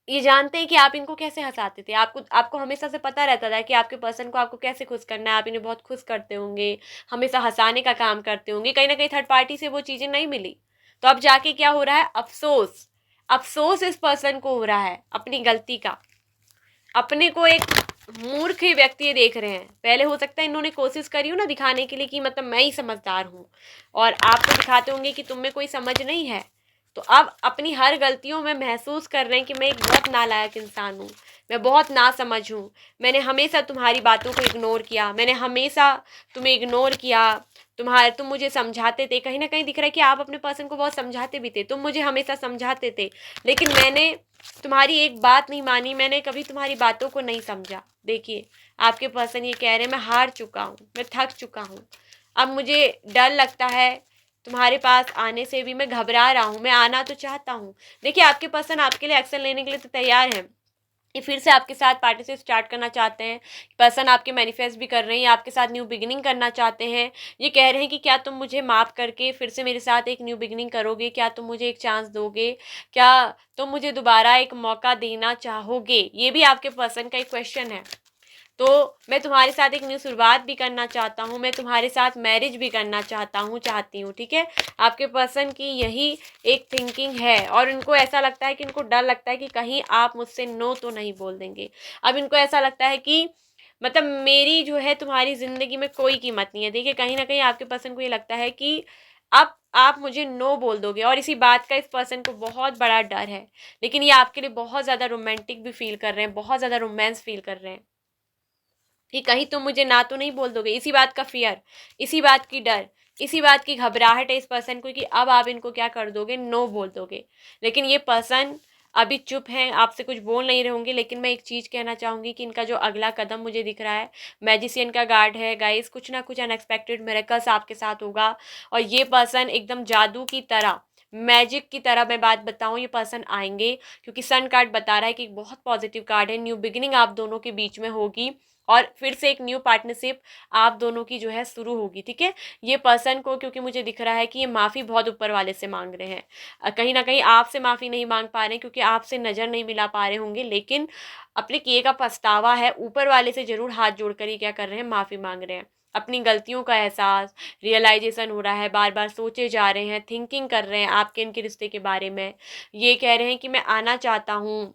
S1: ये जानते हैं कि आप इनको कैसे हंसाते थे, आपको आपको हमेशा से पता रहता था कि आपके पर्सन को आपको कैसे खुश करना है, आप इन्हें बहुत खुश करते होंगे, हमेशा हंसाने का काम करते होंगे। कहीं ना कहीं थर्ड पार्टी से वो चीज़ें नहीं मिली, तो अब जाके क्या हो रहा है, अफसोस। अफसोस इस पर्सन को हो रहा है अपनी गलती का, अपने को एक मूर्ख व्यक्ति ये देख रहे हैं। पहले हो सकता है इन्होंने कोशिश करी हो ना दिखाने के लिए कि मतलब मैं ही समझदार हूँ, और आपको दिखाते होंगे कि तुम में कोई समझ नहीं है। तो अब अपनी हर गलतियों में महसूस कर रहे हैं कि मैं एक बहुत नालायक इंसान हूँ, मैं बहुत नासमझ हूँ, मैंने हमेशा तुम्हारी बातों को इग्नोर किया, मैंने हमेशा तुम्हें इग्नोर किया, तुम मुझे समझाते थे। कहीं ना कहीं दिख रहा है कि आप अपने पर्सन को बहुत समझाते भी थे, तुम मुझे हमेशा समझाते थे, लेकिन मैंने तुम्हारी एक बात नहीं मानी, मैंने कभी तुम्हारी बातों को नहीं समझा। देखिए, आपके पर्सन ये कह रहे हैं, मैं हार चुका हूँ, मैं थक चुका हूँ, अब मुझे डर लगता है तुम्हारे पास आने से भी, मैं घबरा रहा हूँ, मैं आना तो चाहता हूँ। देखिए, आपके पर्सन आपके लिए एक्शन लेने के लिए तो तैयार है, ये फिर से आपके साथ पार्टनरशिप स्टार्ट करना चाहते हैं। पर्सन आपके मैनिफेस्ट भी कर रहे हैं, या आपके साथ न्यू बिगिनिंग करना चाहते हैं। ये कह रहे हैं कि क्या तुम मुझे माफ़ करके फिर से मेरे साथ एक न्यू बिगिनिंग करोगे, क्या तुम मुझे एक चांस दोगे, क्या तुम मुझे दोबारा एक मौका देना चाहोगे। ये भी आपके पर्सन का एक क्वेश्चन है। तो मैं तुम्हारे साथ एक न्यू शुरुआत भी करना चाहता हूँ, मैं तुम्हारे साथ मैरिज भी करना चाहता हूँ, चाहती हूँ। ठीक है, आपके पर्सन की यही एक थिंकिंग है, और इनको ऐसा लगता है कि इनको डर लगता है कि कहीं आप मुझसे नो तो नहीं बोल देंगे। अब इनको ऐसा लगता है कि मतलब मेरी जो है तुम्हारी ज़िंदगी में कोई कीमत नहीं है। देखिए, कहीं ना कहीं आपके पर्सन को ये लगता है कि अब आप मुझे नो बोल दोगे, और इसी बात का इस पर्सन को बहुत बड़ा डर है। लेकिन ये आपके लिए बहुत ज़्यादा रोमांटिक भी फील कर रहे हैं, बहुत ज़्यादा रोमांस फील कर रहे हैं कि कहीं तुम मुझे ना तो नहीं बोल दोगे। इसी बात का फियर, इसी बात की डर, इसी बात की घबराहट है इस पर्सन को कि अब आप इनको क्या कर दोगे, नो बोल दोगे। लेकिन ये पर्सन अभी चुप हैं, आपसे कुछ बोल नहीं रहे होंगे। लेकिन मैं एक चीज़ कहना चाहूँगी कि इनका जो अगला कदम मुझे दिख रहा है, मैजिशियन का कार्ड है गाइस। कुछ ना कुछ अनएक्सपेक्टेड मिरेकल्स आपके साथ होगा, और ये पर्सन एकदम जादू की तरह, मैजिक की तरह मैं बात बताऊं, ये पर्सन आएंगे। क्योंकि सन कार्ड बता रहा है कि एक बहुत पॉजिटिव कार्ड है, न्यू बिगिनिंग आप दोनों के बीच में होगी, और फिर से एक न्यू पार्टनरशिप आप दोनों की जो है शुरू होगी। ठीक है, ये पर्सन को, क्योंकि मुझे दिख रहा है कि ये माफ़ी बहुत ऊपर वाले से मांग रहे हैं, कहीं ना कहीं आपसे माफ़ी नहीं मांग पा रहे हैं, क्योंकि आपसे नज़र नहीं मिला पा रहे होंगे। लेकिन अपने किए का पछतावा है, ऊपर वाले से जरूर हाथ जोड़कर ये क्या कर रहे हैं, माफ़ी मांग रहे हैं। अपनी गलतियों का एहसास, रियलाइजेशन हो रहा है, बार बार सोचे जा रहे हैं, थिंकिंग कर रहे हैं आपके इनके रिश्ते के बारे में। ये कह रहे हैं कि मैं आना चाहता हूँ।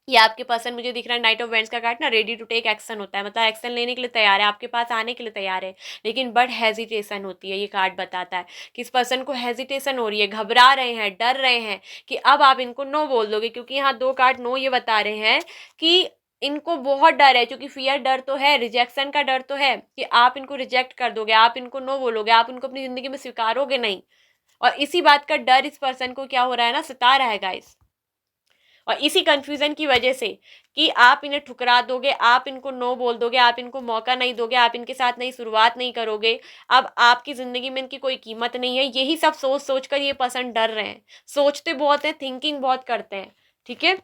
S1: ये आपके पर्सन, मुझे दिख रहा है नाइट ऑफ वेंट्स का कार्ड ना, रेडी टू टेक एक्शन होता है, मतलब एक्शन लेने के लिए तैयार है, आपके पास आने के लिए तैयार है। लेकिन बट हेजिटेशन होती है, ये कार्ड बताता है कि इस पर्सन को हेजिटेशन हो रही है, घबरा रहे हैं, डर रहे हैं कि अब आप इनको नो बोल दोगे। क्योंकि यहाँ दो कार्ड नो ये बता रहे हैं कि इनको बहुत डर है, क्योंकि फियर, डर तो है, रिजेक्शन का डर तो है कि आप इनको रिजेक्ट कर दोगे, आप इनको नो बोलोगे, आप इनको अपनी जिंदगी में स्वीकारोगे नहीं। और इसी बात का डर इस पर्सन को क्या हो रहा है ना, सता रहा है गाइस। और इसी कंफ्यूजन की वजह से कि आप इन्हें ठुकरा दोगे, आप इनको नो बोल दोगे, आप इनको मौका नहीं दोगे, आप इनके साथ नई शुरुआत नहीं करोगे, अब आपकी ज़िंदगी में इनकी कोई कीमत नहीं है। यही सब सोच सोच कर ये पर्सन डर रहे हैं। सोचते बहुत हैं, थिंकिंग बहुत करते हैं। ठीक है,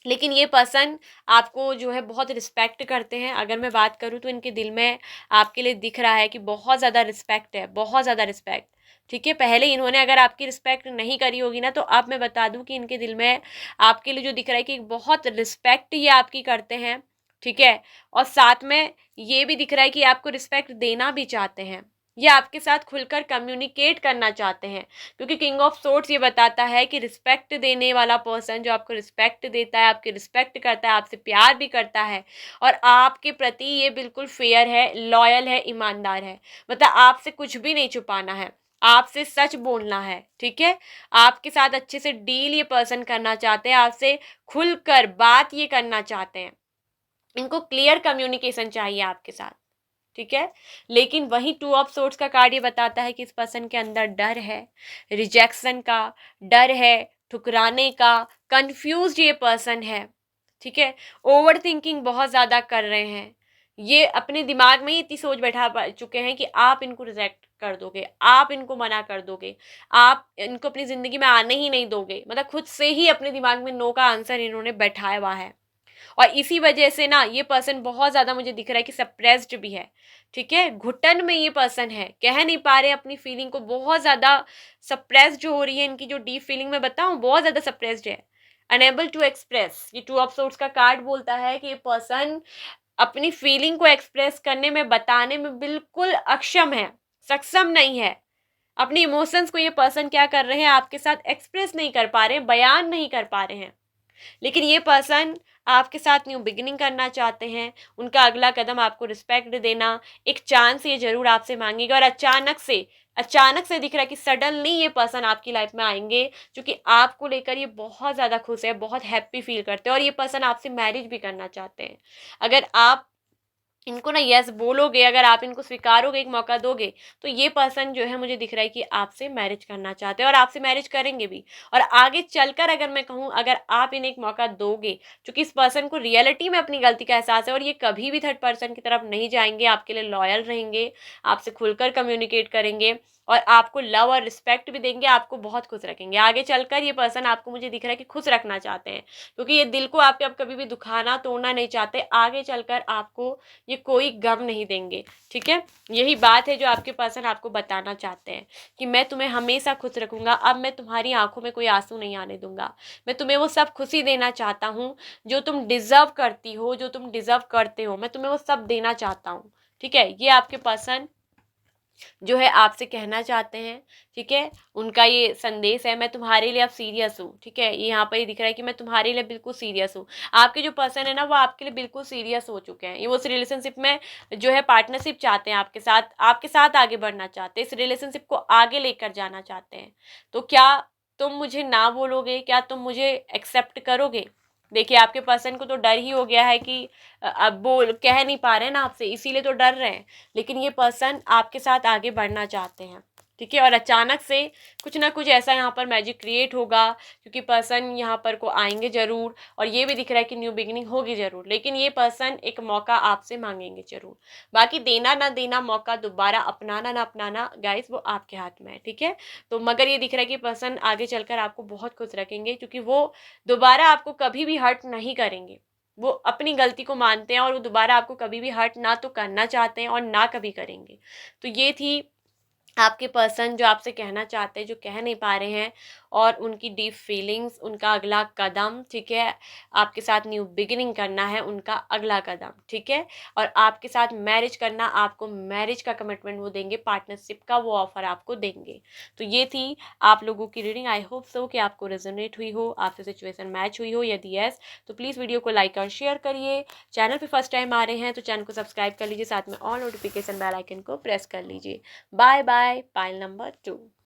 S1: लेकिन ये पर्सन आपको जो है बहुत रिस्पेक्ट करते हैं। अगर मैं बात करूँ तो इनके दिल में आपके लिए दिख रहा है कि बहुत ज़्यादा रिस्पेक्ट है, बहुत ज़्यादा रिस्पेक्ट। ठीक है, पहले इन्होंने अगर आपकी रिस्पेक्ट नहीं करी होगी ना, तो अब मैं बता दूं कि इनके दिल में आपके लिए जो दिख रहा है कि बहुत रिस्पेक्ट ये आपकी करते हैं। ठीक है, और साथ में ये भी दिख रहा है कि आपको रिस्पेक्ट देना भी चाहते हैं, ये आपके साथ खुलकर कम्युनिकेट करना चाहते हैं। क्योंकि किंग ऑफ सोर्ड्स ये बताता है कि रिस्पेक्ट देने वाला पर्सन जो आपको रिस्पेक्ट देता है, आपकी रिस्पेक्ट करता है, आपसे प्यार भी करता है, और आपके प्रति ये बिल्कुल फेयर है, लॉयल है, ईमानदार है। मतलब आपसे कुछ भी नहीं छुपाना है, आपसे सच बोलना है। ठीक है, आपके साथ अच्छे से डील ये पर्सन करना चाहते हैं, आपसे खुलकर बात ये करना चाहते हैं। इनको क्लियर कम्युनिकेशन चाहिए आपके साथ। ठीक है, लेकिन वही टू ऑफ सोर्ड्स का कार्ड ये बताता है कि इस पर्सन के अंदर डर है, रिजेक्शन का डर है, ठुकराने का, कंफ्यूज ये पर्सन है। ठीक है, ओवर थिंकिंग बहुत ज़्यादा कर रहे हैं। ये अपने दिमाग में ही इतनी सोच बैठा चुके हैं कि आप इनको रिजेक्ट कर दोगे, आप इनको मना कर दोगे, आप इनको अपनी ज़िंदगी में आने ही नहीं दोगे। मतलब खुद से ही अपने दिमाग में नो का आंसर इन्होंने बैठाया हुआ है। और इसी वजह से ना ये पर्सन बहुत ज़्यादा, मुझे दिख रहा है कि सप्रेस्ड भी है। ठीक है, घुटन में ये पर्सन है, कह नहीं पा रहे अपनी फीलिंग को, बहुत ज़्यादा सप्रेस्ड जो हो रही है इनकी जो डीप फीलिंग मैं बताऊं, बहुत ज़्यादा सप्रेस्ड है, अनेबल टू एक्सप्रेस। ये टू ऑफ सोर्ड्स का कार्ड बोलता है कि ये पर्सन अपनी फीलिंग को एक्सप्रेस करने में, बताने में बिल्कुल अक्षम है, सक्षम नहीं है। अपने इमोशंस को ये पर्सन क्या कर रहे हैं, आपके साथ एक्सप्रेस नहीं कर पा रहे हैं, बयान नहीं कर पा रहे हैं। लेकिन ये पर्सन आपके साथ न्यू बिगिनिंग करना चाहते हैं। उनका अगला कदम आपको रिस्पेक्ट देना, एक चांस ये जरूर आपसे मांगेगा। और अचानक से दिख रहा है कि सडनली ये पर्सन आपकी लाइफ में आएंगे, क्योंकि आपको लेकर ये बहुत ज़्यादा खुश है, बहुत हैप्पी फील करते हैं, और ये पर्सन आपसे मैरिज भी करना चाहते हैं। अगर आप इनको ना यस बोलोगे, अगर आप इनको स्वीकारोगे, एक मौका दोगे, तो ये पर्सन जो है मुझे दिख रहा है कि आपसे मैरिज करना चाहते हैं, और आपसे मैरिज करेंगे भी। और आगे चलकर अगर मैं कहूँ, अगर आप इन्हें एक मौका दोगे, क्योंकि इस पर्सन को रियलिटी में अपनी गलती का एहसास है, और ये कभी भी थर्ड पर्सन की तरफ नहीं जाएंगे, आपके लिए लॉयल रहेंगे, आपसे खुलकर कम्युनिकेट करेंगे, और आपको लव और रिस्पेक्ट भी देंगे, आपको बहुत खुश रखेंगे। आगे चलकर ये पर्सन आपको मुझे दिख रहा है कि खुश रखना चाहते हैं, क्योंकि ये दिल को आपके अब कभी भी दुखाना तोड़ना नहीं चाहते। आगे चलकर आपको ये कोई गम नहीं देंगे, ठीक है। यही बात है जो आपके पर्सन आपको बताना चाहते हैं कि मैं तुम्हें हमेशा खुश रखूंगा, अब मैं तुम्हारी आंखों में कोई आंसू नहीं आने दूंगा, मैं तुम्हें वो सब खुशी देना चाहता हूँ जो तुम डिजर्व करती हो, जो तुम डिजर्व करते हो, मैं तुम्हें वो सब देना चाहता हूँ, ठीक है। ये आपके पर्सन जो है आपसे कहना चाहते हैं, ठीक है। उनका ये संदेश है, मैं तुम्हारे लिए अब सीरियस हूँ, ठीक है। ये यहाँ पर ही दिख रहा है कि मैं तुम्हारे लिए बिल्कुल सीरियस हूँ। आपके जो पर्सन है ना वो आपके लिए बिल्कुल सीरियस हो चुके हैं, ये उस रिलेशनशिप में जो है पार्टनरशिप चाहते हैं आपके साथ आगे बढ़ना चाहते हैं, इस रिलेशनशिप को आगे लेकर जाना चाहते हैं। तो क्या तुम मुझे ना बोलोगे, क्या तुम मुझे एक्सेप्ट करोगे? देखिए आपके पर्सन को तो डर ही हो गया है कि अब बोल कह नहीं पा रहे हैं ना आपसे, इसीलिए तो डर रहे हैं। लेकिन ये पर्सन आपके साथ आगे बढ़ना चाहते हैं, ठीक है। और अचानक से कुछ ना कुछ ऐसा यहाँ पर मैजिक क्रिएट होगा, क्योंकि पर्सन यहाँ पर को आएंगे जरूर, और ये भी दिख रहा है कि न्यू बिगिनिंग होगी जरूर। लेकिन ये पर्सन एक मौका आपसे मांगेंगे जरूर। बाकी देना ना देना, मौका दोबारा अपनाना ना अपनाना गाइस, वो आपके हाथ में है, ठीक है। तो मगर ये दिख रहा है कि पर्सन आगे चलकर आपको बहुत खुश रखेंगे, क्योंकि वो दोबारा आपको कभी भी हर्ट नहीं करेंगे। वो अपनी गलती को मानते हैं और वो दोबारा आपको कभी भी हर्ट ना तो करना चाहते हैं और ना कभी करेंगे। तो ये थी आपके पर्सन जो आपसे कहना चाहते हैं, जो कह नहीं पा रहे हैं, और उनकी डीप फीलिंग्स, उनका अगला कदम, ठीक है। आपके साथ न्यू बिगिनिंग करना है उनका अगला कदम, ठीक है। और आपके साथ मैरिज करना, आपको मैरिज का कमिटमेंट वो देंगे, पार्टनरशिप का वो ऑफर आपको देंगे। तो ये थी आप लोगों की रीडिंग। आई होप सो कि आपको रेजोनेट हुई हो, आपसे सिचुएशन मैच हुई हो। यदि यस तो प्लीज़ वीडियो को लाइक और शेयर करिए। चैनल पे फर्स्ट टाइम आ रहे हैं तो चैनल को सब्सक्राइब कर लीजिए, साथ में ऑल नोटिफिकेशन बेल आइकन को प्रेस कर लीजिए। Bye bye, pile number 2।